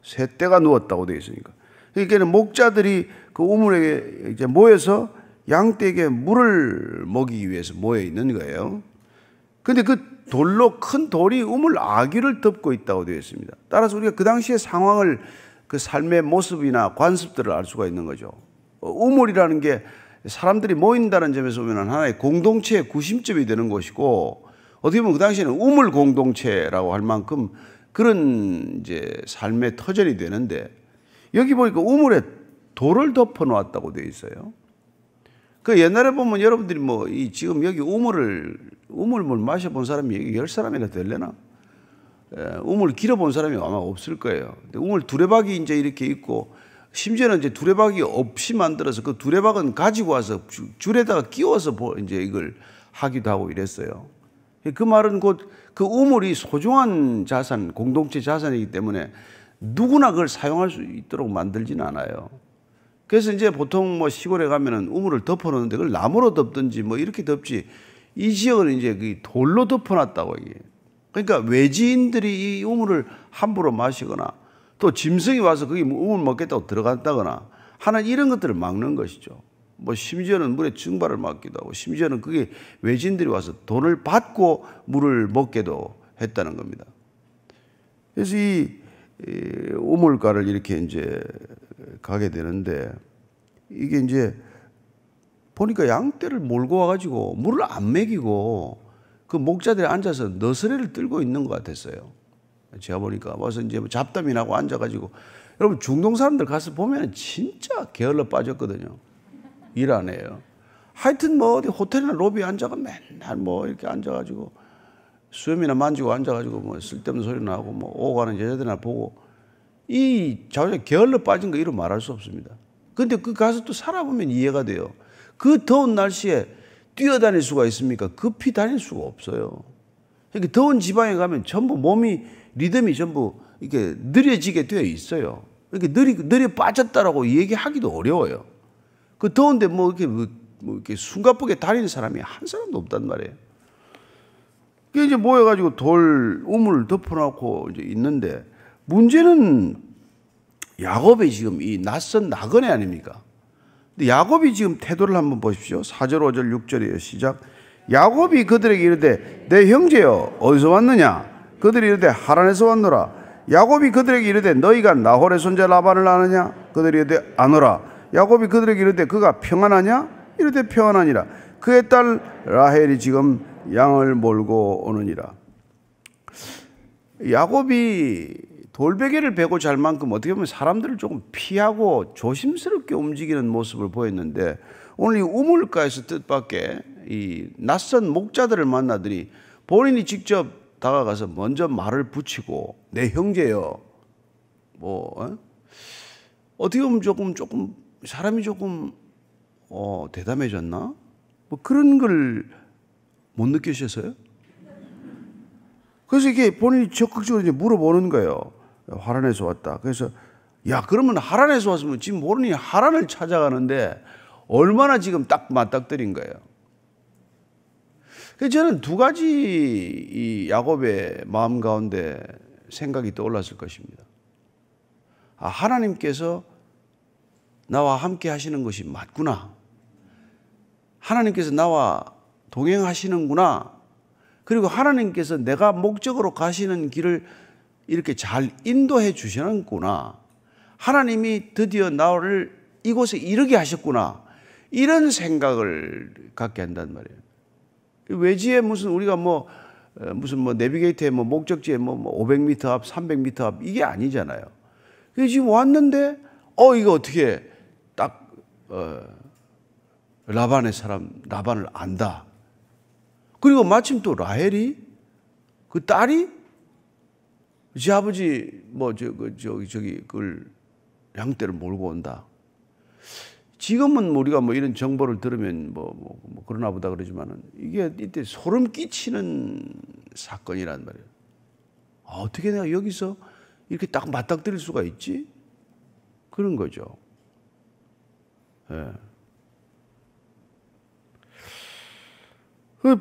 세 떼가 누웠다고 되어 있으니까. 그러니까 목자들이 그 우물에 이제 모여서 양떼에게 물을 먹이기 위해서 모여 있는 거예요. 근데 그 돌로 큰 돌이 우물 아귀를 덮고 있다고 되어 있습니다. 따라서 우리가 그 당시의 상황을 그 삶의 모습이나 관습들을 알 수가 있는 거죠. 우물이라는 게 사람들이 모인다는 점에서 보면 하나의 공동체의 구심점이 되는 것이고 어떻게 보면 그 당시에는 우물 공동체라고 할 만큼 그런 이제 삶의 터전이 되는데 여기 보니까 우물에 돌을 덮어 놓았다고 되어 있어요. 그 옛날에 보면 여러분들이 뭐 이 지금 여기 우물물 마셔본 사람이 여기 10사람이나 될래나? 우물 길어본 사람이 아마 없을 거예요. 근데 우물 두레박이 이제 이렇게 있고 심지어는 이제 두레박이 없이 만들어서 그 두레박은 가지고 와서 줄에다가 끼워서 이제 이걸 하기도 하고 이랬어요. 그 말은 곧 그 우물이 소중한 자산, 공동체 자산이기 때문에 누구나 그걸 사용할 수 있도록 만들지는 않아요. 그래서 이제 보통 뭐 시골에 가면은 우물을 덮어놓는데 그걸 나무로 덮든지 뭐 이렇게 덮지 이 지역은 이제 그 돌로 덮어놨다고 이게. 그러니까 외지인들이 이 우물을 함부로 마시거나 또 짐승이 와서 거기 우물 먹겠다고 들어간다거나 하는 이런 것들을 막는 것이죠. 뭐 심지어는 물의 증발을 막기도 하고 심지어는 그게 외지인들이 와서 돈을 받고 물을 먹게도 했다는 겁니다. 그래서 이 우물가를 이렇게 이제 가게 되는데 이게 이제 보니까 양떼를 몰고 와가지고 물을 안 먹이고 그 목자들이 앉아서 너스레를 들고 있는 것 같았어요. 제가 보니까 와서 이제 잡담이 나고 앉아가지고 여러분 중동 사람들 가서 보면 진짜 게을러 빠졌거든요. 일 안 해요. 하여튼 뭐 어디 호텔이나 로비에 앉아가 맨날 뭐 이렇게 앉아가지고 수염이나 만지고 앉아가지고 뭐 쓸데없는 소리 나고 뭐 오고 가는 여자들이나 보고 이 자주 게을러 빠진 거 이루 말할 수 없습니다. 근데 그 가서 또 살아보면 이해가 돼요. 그 더운 날씨에 뛰어다닐 수가 있습니까? 급히 다닐 수가 없어요. 이렇게 더운 지방에 가면 전부 몸이 리듬이 전부 이렇게 느려지게 되어 있어요. 이렇게 느려 빠졌다라고 얘기하기도 어려워요. 그 더운데 뭐 이렇게 숨가쁘게 다니는 사람이 한 사람도 없단 말이에요. 그 이제 모여가지고 돌 우물을 덮어놓고 이제 있는데 문제는 야곱의 지금 이 낯선 나그네 아닙니까? 근데 야곱이 지금 태도를 한번 보십시오. 4절, 5절, 6절이에요. 시작. 야곱이 그들에게 이르되 내 형제여 어디서 왔느냐? 그들이 이르되 하란에서 왔노라. 야곱이 그들에게 이르되 너희가 나홀의 손자 라반을 아느냐? 그들이 이르되 아노라. 야곱이 그들에게 이르되 그가 평안하냐? 이르되 평안하니라. 그의 딸 라헬이 지금 양을 몰고 오느니라. 야곱이 돌베개를 베고 잘 만큼 어떻게 보면 사람들을 조금 피하고 조심스럽게 움직이는 모습을 보였는데 오늘 이 우물가에서 뜻밖의 이 낯선 목자들을 만나더니 본인이 직접 다가가서 먼저 말을 붙이고 내 형제여 어떻게 보면 조금 사람이 조금 대담해졌나? 뭐 그런 걸 못 느끼셨어요? 그래서 이게 본인이 적극적으로 이제 물어보는 거예요. 하란에서 왔다. 그래서 야 그러면 하란에서 왔으면 지금 모르니 하란을 찾아가는데 얼마나 지금 딱 맞닥뜨린 거예요. 그래서 저는 두 가지 이 야곱의 마음 가운데 생각이 떠올랐을 것입니다. 하나님께서 나와 함께 하시는 것이 맞구나. 하나님께서 나와 동행하시는구나. 그리고 하나님께서 내가 목적으로 가시는 길을 이렇게 잘 인도해 주시는구나. 하나님이 드디어 나를 이곳에 이르게 하셨구나. 이런 생각을 갖게 한단 말이에요. 외지에 무슨 우리가 무슨 내비게이터에 목적지에 500m 앞, 300m 앞 이게 아니잖아요. 지금 왔는데 이거 어떻게 딱 라반의 사람 라반을 안다. 그리고 마침 또 라헬이 그 딸이 지 아버지 저기 그걸 양떼를 몰고 온다. 지금은 우리가 이런 정보를 들으면 그러나 보다 그러지만은 이게 이때 소름 끼치는 사건이란 말이에요. 어떻게 내가 여기서 이렇게 딱 맞닥뜨릴 수가 있지? 그런 거죠. 예.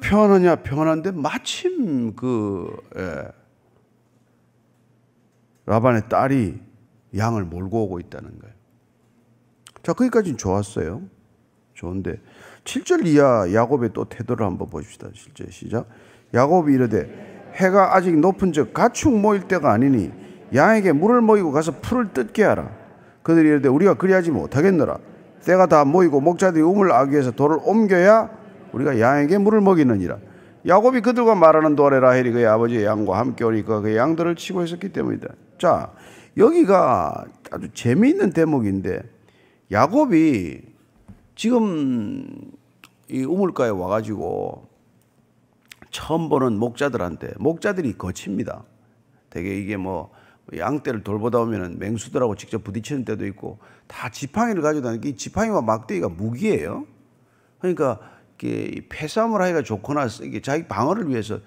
평안하냐? 평안한데 마침 라반의 딸이 양을 몰고 오고 있다는 거예요. 자, 거기까지는 좋았어요. 좋은데 7절 이하 야곱의 또 태도를 한번 보십시다. 실제 시작. 야곱이 이르되 해가 아직 높은즉 가축 모일 때가 아니니 양에게 물을 먹이고 가서 풀을 뜯게 하라. 그들이 이르되 우리가 그리하지 못하겠노라. 때가 다 모이고 목자들이 우물 아귀에서 돌을 옮겨야 우리가 양에게 물을 먹이느니라. 야곱이 그들과 말하는 동안에 라헬이 그의 아버지의 양과 함께 오니까 그의 양들을 치고 있었기 때문이다. 자, 여기가 아주 재미있는 대목인데 야곱이 지금 이 우물가에 와가지고 처음 보는 목자들한테, 목자들이 거칩니다. 되게 이게 양떼를 돌보다 오면은 맹수들하고 직접 부딪히는 때도 있고 다 지팡이를 가지고 다니는, 이 지팡이와 막대기가 무기예요. 그러니까 이게 패싸움을 하기가 좋거나 이게 자기 방어를 위해서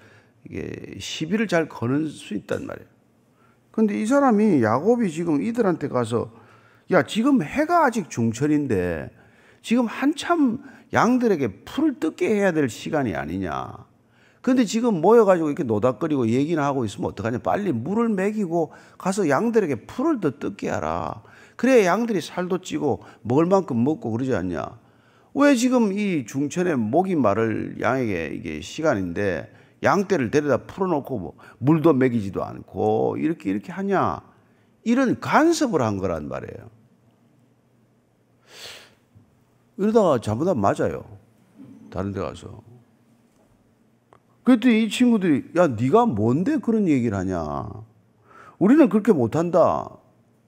이게 시비를 잘 거는 수 있단 말이에요. 근데 이 사람이 야곱이 지금 이들한테 가서 야, 지금 해가 아직 중천인데 지금 한참 양들에게 풀을 뜯게 해야 될 시간이 아니냐. 근데 지금 모여가지고 이렇게 노닥거리고 얘기나 하고 있으면 어떡하냐. 빨리 물을 먹이고 가서 양들에게 풀을 더 뜯게 하라. 그래야 양들이 살도 찌고 먹을 만큼 먹고 그러지 않냐. 왜 지금 이 중천에 목이 마를 양에게 이게 시간인데 양떼를 데려다 풀어놓고 물도 먹이지도 않고 이렇게 하냐. 이런 간섭을 한 거란 말이에요. 이러다가 잘못하면 맞아요. 다른 데 가서. 그랬더니 이 친구들이 야, 네가 뭔데 그런 얘기를 하냐. 우리는 그렇게 못한다.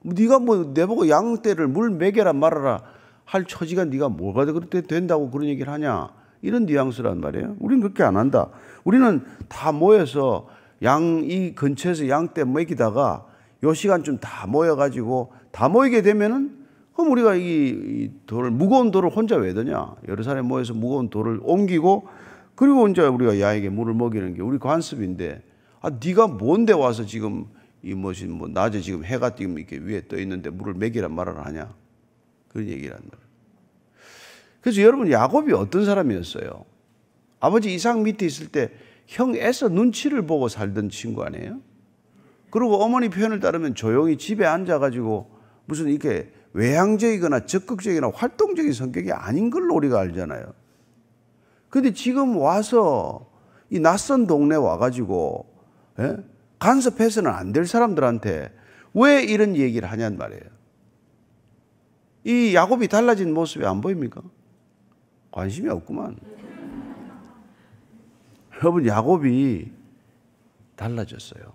네가 내보고 양떼를 물 먹여라 말아라 할 처지가 네가 뭐가 그렇게 된다고 그런 얘기를 하냐. 이런 뉘앙스란 말이에요. 우리는 그렇게 안 한다. 우리는 다 모여서 이 근처에서 양떼 먹이다가 요 시간쯤 다 모여가지고 다 모이게 되면은 그럼 우리가 이 무거운 돌을 혼자 왜 드냐? 여러 사람이 모여서 무거운 돌을 옮기고 그리고 이제 우리가 양에게 물을 먹이는 게 우리 관습인데 네가 뭔데 와서 지금 낮에 지금 해가 지금 이렇게 위에 떠 있는데 물을 먹이란 말을 하냐? 그런 얘기란 말이에요. 그래서 여러분 야곱이 어떤 사람이었어요? 아버지 이삭 밑에 있을 때 형 에서 눈치를 보고 살던 친구 아니에요? 그리고 어머니 표현을 따르면 조용히 집에 앉아가지고 무슨 이렇게 외향적이거나 적극적이거나 활동적인 성격이 아닌 걸로 우리가 알잖아요. 근데 지금 와서 이 낯선 동네 와가지고 간섭해서는 안 될 사람들한테 왜 이런 얘기를 하냔 말이에요. 이 야곱이 달라진 모습이 안 보입니까? 관심이 없구만. 여러분 야곱이 달라졌어요.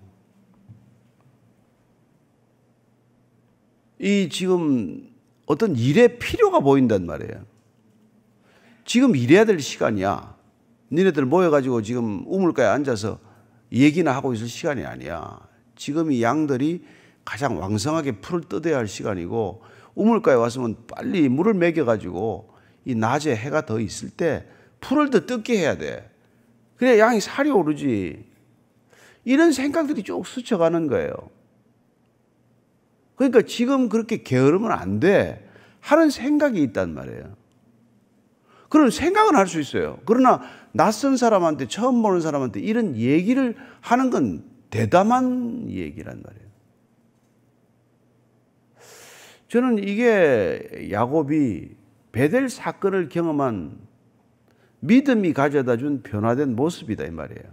이 지금 어떤 일의 필요가 보인단 말이에요. 지금 일해야 될 시간이야. 니네들 모여가지고 지금 우물가에 앉아서 얘기나 하고 있을 시간이 아니야. 지금 이 양들이 가장 왕성하게 풀을 뜯어야 할 시간이고 우물가에 왔으면 빨리 물을 먹여가지고 이 낮에 해가 더 있을 때 풀을 더 뜯게 해야 돼. 그래야 양이 살이 오르지. 이런 생각들이 쭉 스쳐가는 거예요. 그러니까 지금 그렇게 게으르면 안 돼 하는 생각이 있단 말이에요. 그런 생각은 할 수 있어요. 그러나 낯선 사람한테, 처음 보는 사람한테 이런 얘기를 하는 건 대담한 얘기란 말이에요. 저는 이게 야곱이 베델 사건을 경험한 믿음이 가져다 준 변화된 모습이다 이 말이에요.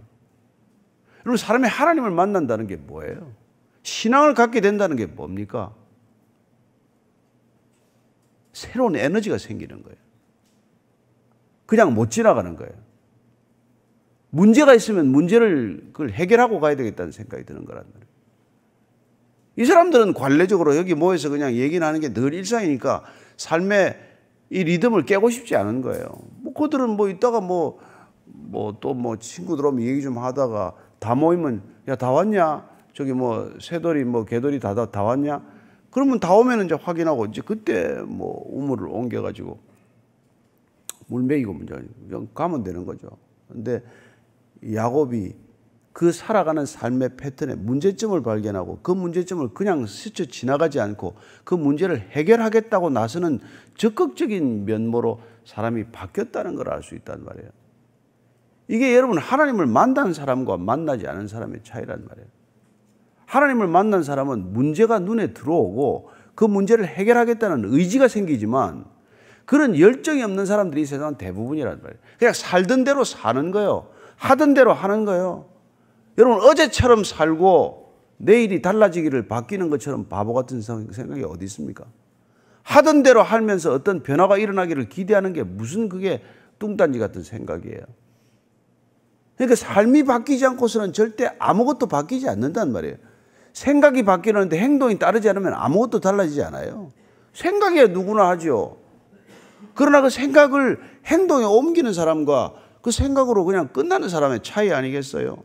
여러분 사람이 하나님을 만난다는 게 뭐예요? 신앙을 갖게 된다는 게 뭡니까? 새로운 에너지가 생기는 거예요. 그냥 못 지나가는 거예요. 문제가 있으면 문제를 그걸 해결하고 가야 되겠다는 생각이 드는 거란 말이에요. 이 사람들은 관례적으로 여기 모여서 그냥 얘기는 하는 게 늘 일상이니까 삶의 이 리듬을 깨고 싶지 않은 거예요. 뭐 그들은 뭐 이따가 또 친구들 오면 얘기 좀 하다가 다 모이면 야, 다 왔냐? 저기 뭐 새돌이 뭐 개돌이 다 왔냐? 그러면 다 오면 이제 확인하고 이제 그때 뭐 우물을 옮겨가지고 물 먹이고 그냥 가면 되는 거죠. 근데 야곱이 그 살아가는 삶의 패턴에 문제점을 발견하고 그 문제점을 그냥 스쳐 지나가지 않고 그 문제를 해결하겠다고 나서는 적극적인 면모로 사람이 바뀌었다는 걸 알 수 있단 말이에요. 이게 여러분 하나님을 만난 사람과 만나지 않은 사람의 차이란 말이에요. 하나님을 만난 사람은 문제가 눈에 들어오고 그 문제를 해결하겠다는 의지가 생기지만 그런 열정이 없는 사람들이 이 세상 대부분이란 말이에요. 그냥 살던 대로 사는 거예요. 하던 대로 하는 거예요. 여러분 어제처럼 살고 내일이 달라지기를 바뀌는 것처럼 바보 같은 생각이 어디 있습니까? 하던 대로 하면서 어떤 변화가 일어나기를 기대하는 게 무슨 그게 뚱딴지 같은 생각이에요. 그러니까 삶이 바뀌지 않고서는 절대 아무것도 바뀌지 않는단 말이에요. 생각이 바뀌는데 행동이 따르지 않으면 아무것도 달라지지 않아요. 생각이 누구나 하죠. 그러나 그 생각을 행동에 옮기는 사람과 그 생각으로 그냥 끝나는 사람의 차이 아니겠어요?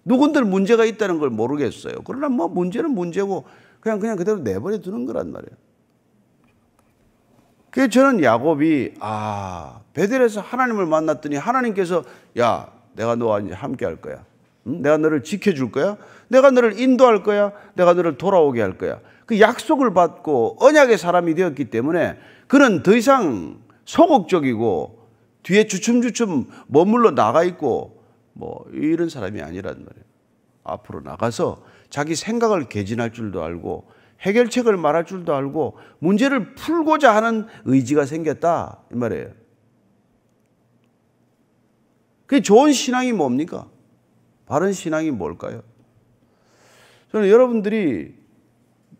누군들 문제가 있다는 걸 모르겠어요. 그러나 뭐 문제는 문제고 그냥 그대로 내버려 두는 거란 말이에요. 그래서 저는 야곱이 베델에서 하나님을 만났더니 하나님께서 야 내가 너와 함께 할 거야. 응? 내가 너를 지켜줄 거야. 내가 너를 인도할 거야. 내가 너를 돌아오게 할 거야. 그 약속을 받고 언약의 사람이 되었기 때문에 그는 더 이상 소극적이고 뒤에 주춤주춤 머물러 나가 있고 뭐 이런 사람이 아니란 말이에요. 앞으로 나가서 자기 생각을 개진할 줄도 알고 해결책을 말할 줄도 알고 문제를 풀고자 하는 의지가 생겼다 이 말이에요. 그게 좋은 신앙이 뭡니까? 바른 신앙이 뭘까요? 저는 여러분들이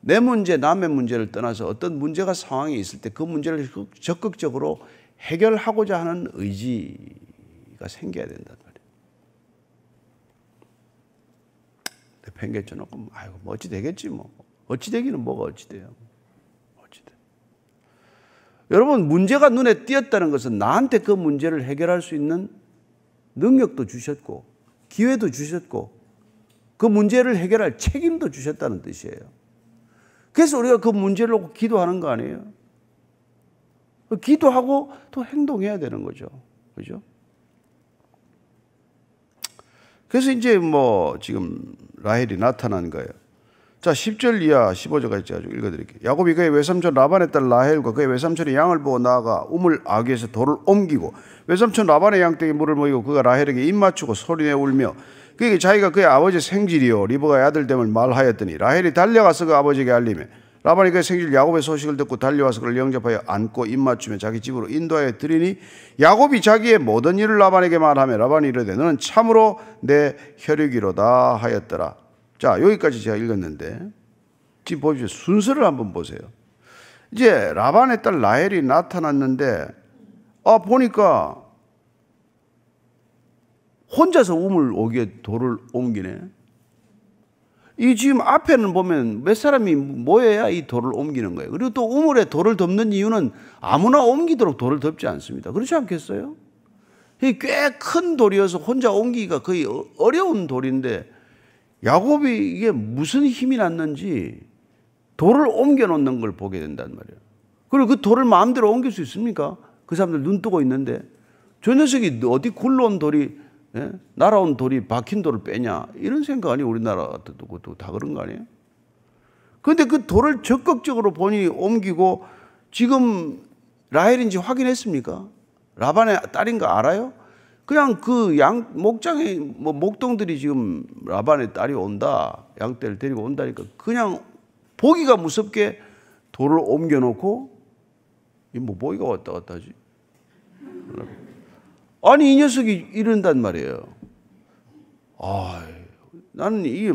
내 문제, 남의 문제를 떠나서 어떤 문제가 상황이 있을 때 그 문제를 적극적으로 해결하고자 하는 의지가 생겨야 된단 말이에요. 내팽개 쳐놓고 아이고 뭐 어찌 되겠지 뭐. 어찌 되기는 뭐가 어찌 돼요. 어찌 돼. 여러분 문제가 눈에 띄었다는 것은 나한테 그 문제를 해결할 수 있는 능력도 주셨고 기회도 주셨고 그 문제를 해결할 책임도 주셨다는 뜻이에요. 그래서 우리가 그 문제를 놓고 기도하는 거 아니에요? 기도하고 또 행동해야 되는 거죠. 그죠? 그래서 이제 뭐 지금 라헬이 나타난 거예요. 자, 10절 이하 15절까지 제가 좀 읽어드릴게요. 야곱이 그의 외삼촌 라반의 딸 라헬과 그의 외삼촌이 양을 보고 나아가 우물 아귀에서 돌을 옮기고 외삼촌 라반의 양떼에 물을 모이고 그가 라헬에게 입 맞추고 소리내 울며 그에게 자기가 그의 아버지 생질이요 리브가의 아들됨을 말하였더니 라헬이 달려가서 그 아버지에게 알리매 라반이 그의 생질 야곱의 소식을 듣고 달려와서 그를 영접하여 안고 입 맞추며 자기 집으로 인도하여 드리니 야곱이 자기의 모든 일을 라반에게 말하며 라반이 이르되 너는 참으로 내 혈육이로다 하였더라. 자, 여기까지 제가 읽었는데 지금 보십시오. 순서를 한번 보세요. 이제 라반의 딸 라헬이 나타났는데 보니까 혼자서 우물 오기에 돌을 옮기네. 이 지금 앞에는 보면 몇 사람이 모여야 이 돌을 옮기는 거예요. 그리고 또 우물에 돌을 덮는 이유는 아무나 옮기도록 돌을 덮지 않습니다. 그렇지 않겠어요? 꽤 큰 돌이어서 혼자 옮기기가 거의 어려운 돌인데 야곱이 이게 무슨 힘이 났는지 돌을 옮겨 놓는 걸 보게 된단 말이에요. 그리고 그 돌을 마음대로 옮길 수 있습니까? 그 사람들 눈 뜨고 있는데 저 녀석이 어디 굴러온 돌이 날아온 돌이 박힌 돌을 빼냐 이런 생각 아니에요. 우리나라 같은 다 그런 거 아니에요? 그런데 그 돌을 적극적으로 본인이 옮기고 지금 라헬인지 확인했습니까? 라반의 딸인 거 알아요? 그냥 그 목장에 목동들이 지금 라반의 딸이 온다 양떼를 데리고 온다니까 그냥 보기가 무섭게 돌을 옮겨놓고 뭐 보기가 왔다 갔다 하지. 아니 이 녀석이 이런단 말이에요. 나는 이게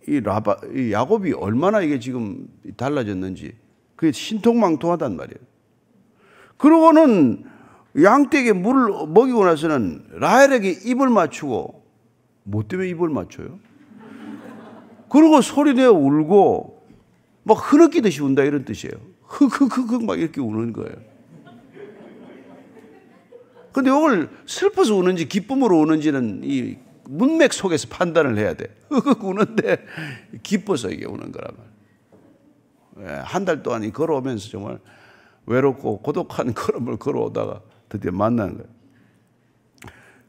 이 야곱이 얼마나 이게 지금 달라졌는지 그게 신통망통하단 말이에요. 그러고는 양떼에게 물을 먹이고 나서는 라헬에게 입을 맞추고 뭐 때문에 입을 맞춰요? 그리고 소리내어 울고 막 흐느끼듯이 운다 이런 뜻이에요. 흑흑흑흑 막 이렇게 우는 거예요. 근데 이걸 슬퍼서 우는지 기쁨으로 우는지는 이 문맥 속에서 판단을 해야 돼. 흑흑 우는데 기뻐서 이게 우는 거란 말이에요. 한 달 동안 걸어오면서 정말 외롭고 고독한 걸음을 걸어오다가 드디어 만나는 거예요.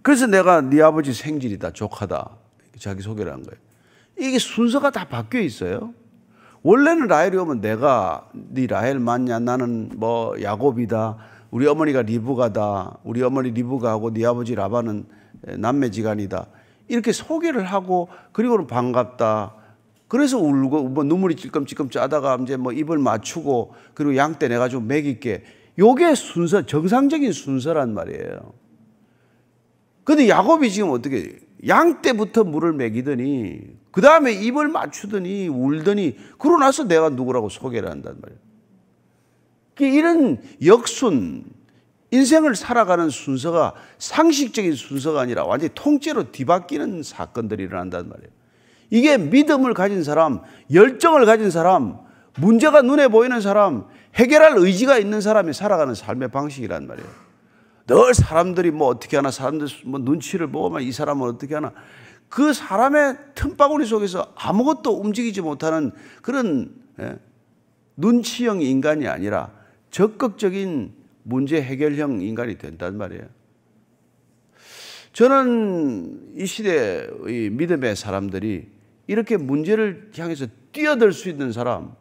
그래서 내가 네 아버지 생질이다, 조카다 자기 소개를 한 거예요. 이게 순서가 다 바뀌어 있어요. 원래는 라헬이 오면 내가 네 라헬 맞냐, 나는 뭐 야곱이다, 우리 어머니가 리브가다, 우리 어머니 리브가하고 네 아버지 라반은 남매지간이다, 이렇게 소개를 하고, 그리고는 반갑다, 그래서 울고 뭐 눈물이 찔끔찔끔 짜다가 이제 뭐 입을 맞추고, 그리고 양떼 내가 좀 먹일게, 요게 순서, 정상적인 순서란 말이에요. 근데 야곱이 지금 어떻게 양떼부터 물을 먹이더니 그 다음에 입을 맞추더니 울더니 그러고 나서 내가 누구라고 소개를 한단 말이에요. 이런 역순, 인생을 살아가는 순서가 상식적인 순서가 아니라 완전히 통째로 뒤바뀌는 사건들이 일어난단 말이에요. 이게 믿음을 가진 사람, 열정을 가진 사람, 문제가 눈에 보이는 사람, 해결할 의지가 있는 사람이 살아가는 삶의 방식이란 말이에요. 늘 사람들이 뭐 어떻게 하나, 사람들 뭐 눈치를 보면 이 사람은 어떻게 하나, 그 사람의 틈바구니 속에서 아무것도 움직이지 못하는 그런 눈치형 인간이 아니라 적극적인 문제 해결형 인간이 된단 말이에요. 저는 이 시대의 믿음의 사람들이 이렇게 문제를 향해서 뛰어들 수 있는 사람,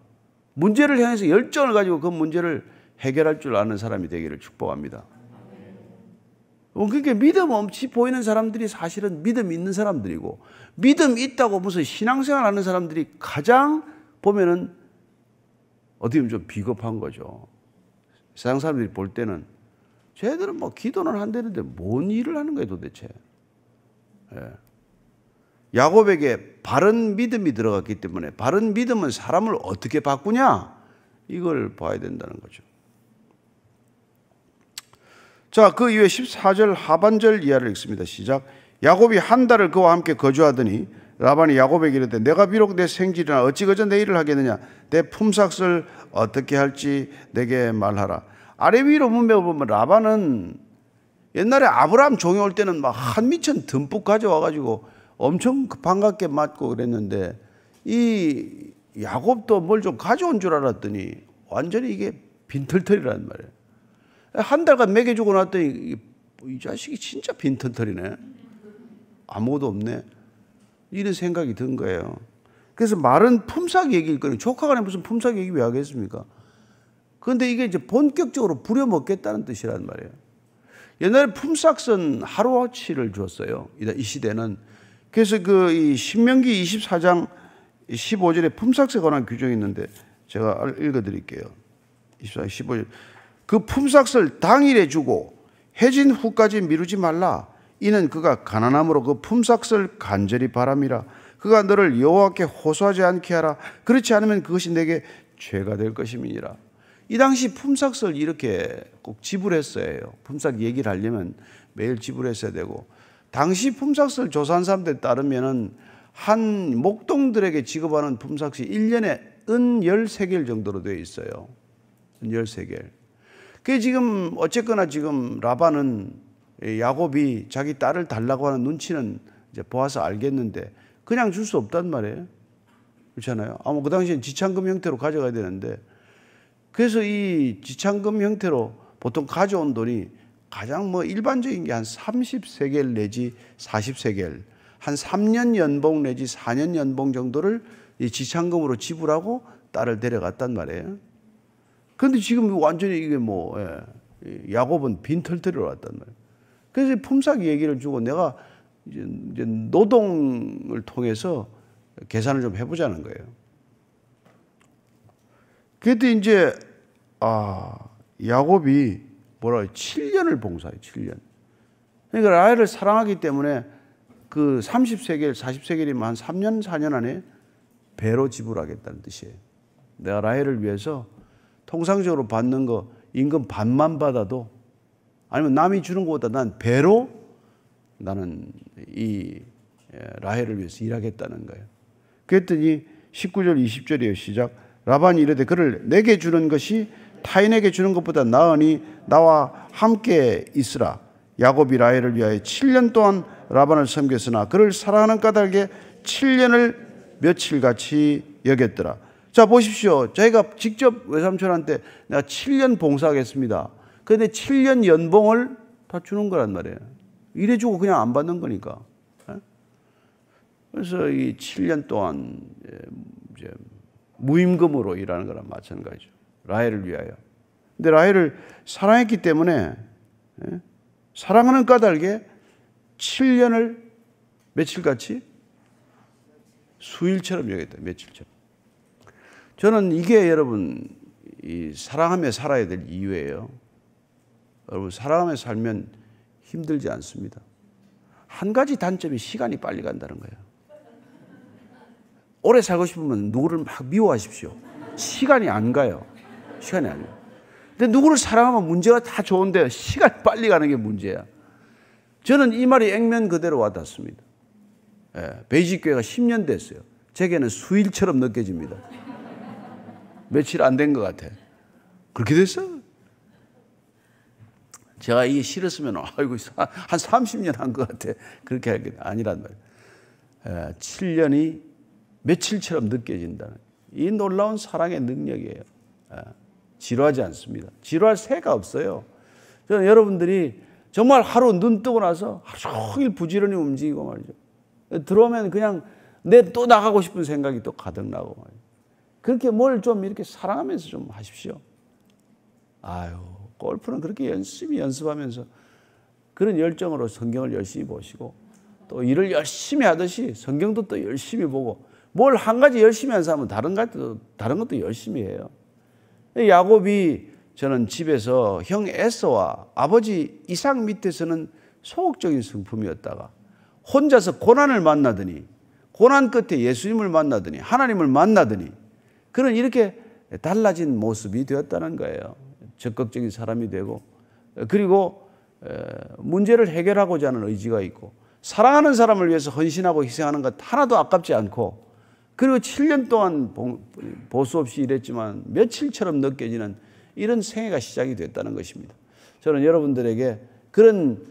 문제를 향해서 열정을 가지고 그 문제를 해결할 줄 아는 사람이 되기를 축복합니다. 그러니까 믿음 없이 보이는 사람들이 사실은 믿음 있는 사람들이고, 믿음 있다고 무슨 신앙생활 하는 사람들이 가장 보면은 어떻게 보면 좀 비겁한 거죠. 세상 사람들이 볼 때는 쟤들은 뭐 기도는 한다는데 뭔 일을 하는 거예요 도대체. 야곱에게 바른 믿음이 들어갔기 때문에, 바른 믿음은 사람을 어떻게 바꾸냐, 이걸 봐야 된다는 거죠. 자, 그 이후에 14절 하반절 이하를 읽습니다. 시작. 야곱이 한 달을 그와 함께 거주하더니 라반이 야곱에게 이르되 내가 비록 내 생질이나 어찌 그저 내 일을 하겠느냐, 내 품삯을 어떻게 할지 내게 말하라. 아래 위로 문맥을 보면 라반은 옛날에 아브라함 종이 올 때는 막 한 미천 듬뿍 가져와가지고 엄청 반갑게 맞고 그랬는데, 이 야곱도 뭘 좀 가져온 줄 알았더니 완전히 이게 빈털털이란 말이에요. 한 달간 먹여주고 났더니 이 자식이 진짜 빈털털이네, 아무것도 없네, 이런 생각이 든 거예요. 그래서 말은 품삯 얘기일 거예요. 조카간에 무슨 품삯 얘기 왜 하겠습니까? 그런데 이게 이제 본격적으로 부려먹겠다는 뜻이란 말이에요. 옛날에 품삯은 하루아치를 줬어요, 이 시대는. 그래서 이 신명기 24장 15절에 품삯에 관한 규정이 있는데 제가 읽어드릴게요. 24장 15절. 그 품삯을 당일에 주고 해진 후까지 미루지 말라. 이는 그가 가난함으로 그 품삯을 간절히 바람이라. 그가 너를 여호와께 호소하지 않게 하라. 그렇지 않으면 그것이 내게 죄가 될 것임이니라. 이 당시 품삯을 이렇게 꼭 지불했어야 해요. 품삯 얘기를 하려면 매일 지불했어야 되고, 당시 품삯을 조사한 사람들에 따르면은 한 목동들에게 지급하는 품삯이 1년에 은 13개일 정도로 되어 있어요. 은 13개일. 그게 지금 어쨌거나 지금 라반은 야곱이 자기 딸을 달라고 하는 눈치는 이제 보아서 알겠는데 그냥 줄 수 없단 말이에요. 그렇잖아요. 그 당시엔 지참금 형태로 가져가야 되는데, 그래서 이 지참금 형태로 보통 가져온 돈이 가장 뭐 일반적인 게 한 30세겔 내지 40세겔, 한 3년 연봉 내지 4년 연봉 정도를 이 지참금으로 지불하고 딸을 데려갔단 말이에요. 그런데 지금 완전히 이게 야곱은 빈털터리로 왔단 말이에요. 그래서 품삯 얘기를 주고 내가 이제 노동을 통해서 계산을 좀 해보자는 거예요. 그때 이제 야곱이 7년을 봉사해요. 7년. 그러니까 라헬을 사랑하기 때문에 그 30세겔, 40세겔이면 한 3년, 4년 안에 배로 지불하겠다는 뜻이에요. 내가 라헬을 위해서 통상적으로 받는 거 임금 반만 받아도, 아니면 남이 주는 것보다 난 배로 나는 이 라헬을 위해서 일하겠다는 거예요. 그랬더니 19절 20절이에요. 시작. 라반이 이르되 그를 내게 주는 것이 타인에게 주는 것보다 나으니 나와 함께 있으라. 야곱이 라헬을 위하여 7년 동안 라반을 섬겼으나 그를 사랑하는 까닭에 7년을 며칠같이 여겼더라. 자, 보십시오. 자기가 직접 외삼촌한테 내가 7년 봉사하겠습니다. 그런데 7년 연봉을 다 주는 거란 말이에요. 일해주고 그냥 안 받는 거니까. 그래서 이 7년 동안 이제 무임금으로 일하는 거랑 마찬가지죠. 라헬을 위하여. 근데 라헬을 사랑했기 때문에 사랑하는 까닭에 7년을 며칠같이 수일처럼 여겼다. 며칠처럼. 저는 이게 여러분 이 사랑하며 살아야 될 이유예요. 여러분 사랑하며 살면 힘들지 않습니다. 한 가지 단점이 시간이 빨리 간다는 거예요. 오래 살고 싶으면 누구를 막 미워하십시오. 시간이 안 가요. 시간이 안 가요. 근데 누구를 사랑하면 문제가 다 좋은데 시간이 빨리 가는 게 문제야. 저는 이 말이 액면 그대로 와닿습니다. 베이직 교회가 10년 됐어요. 제게는 수일처럼 느껴집니다. 며칠 안 된 것 같아. 그렇게 됐어? 제가 이게 싫었으면 아이고 한 30년 한 것 같아. 그렇게 할 게 아니란 말이에요. 7년이 며칠처럼 느껴진다는 이 놀라운 사랑의 능력이에요. 지루하지 않습니다. 지루할 새가 없어요. 저는 여러분들이 정말 하루 눈 뜨고 나서 하루 종일 부지런히 움직이고 말이죠. 들어오면 그냥 내 또 나가고 싶은 생각이 또 가득 나고 말이죠. 그렇게 뭘 좀 이렇게 사랑하면서 좀 하십시오. 아유, 골프는 그렇게 열심히 연습하면서 그런 열정으로 성경을 열심히 보시고 또 일을 열심히 하듯이 성경도 또 열심히 보고 뭘 한 가지 열심히 하는 사람은 다른 것도 열심히 해요. 야곱이 저는 집에서 형 에서와 아버지 이삭 밑에서는 소극적인 성품이었다가 혼자서 고난을 만나더니 고난 끝에 예수님을 만나더니 하나님을 만나더니 그런 이렇게 달라진 모습이 되었다는 거예요. 적극적인 사람이 되고 그리고 문제를 해결하고자 하는 의지가 있고 사랑하는 사람을 위해서 헌신하고 희생하는 것 하나도 아깝지 않고 그리고 7년 동안 보수 없이 일했지만 며칠처럼 느껴지는 이런 생애가 시작이 됐다는 것입니다. 저는 여러분들에게 그런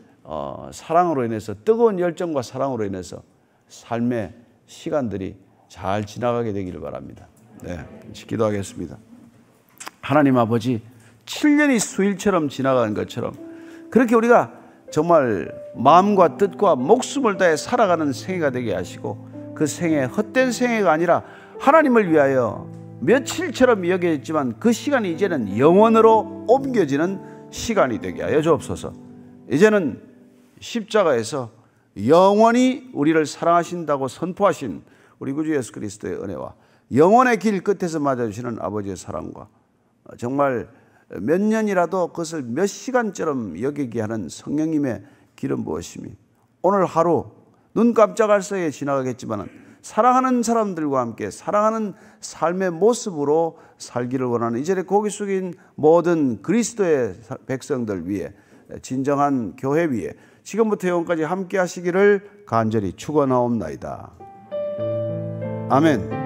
사랑으로 인해서 뜨거운 열정과 사랑으로 인해서 삶의 시간들이 잘 지나가게 되기를 바랍니다. 네, 기도하겠습니다. 하나님 아버지 7년이 수일처럼 지나가는 것처럼 그렇게 우리가 정말 마음과 뜻과 목숨을 다해 살아가는 생애가 되게 하시고 그 생애 헛된 생애가 아니라 하나님을 위하여 며칠처럼 여겨졌지만 그 시간이 이제는 영원으로 옮겨지는 시간이 되게 하여 주옵소서. 이제는 십자가에서 영원히 우리를 사랑하신다고 선포하신 우리 구주 예수 그리스도의 은혜와 영원의 길 끝에서 맞아주시는 아버지의 사랑과 정말 몇 년이라도 그것을 몇 시간처럼 여기게 하는 성령님의 길은 무엇이며 오늘 하루 눈 깜짝할 새에 지나가겠지만 사랑하는 사람들과 함께 사랑하는 삶의 모습으로 살기를 원하는 이 자리에 고개 숙인 모든 그리스도의 백성들 위해 진정한 교회 위에 지금부터 영원까지 함께 하시기를 간절히 축원하옵나이다. 아멘.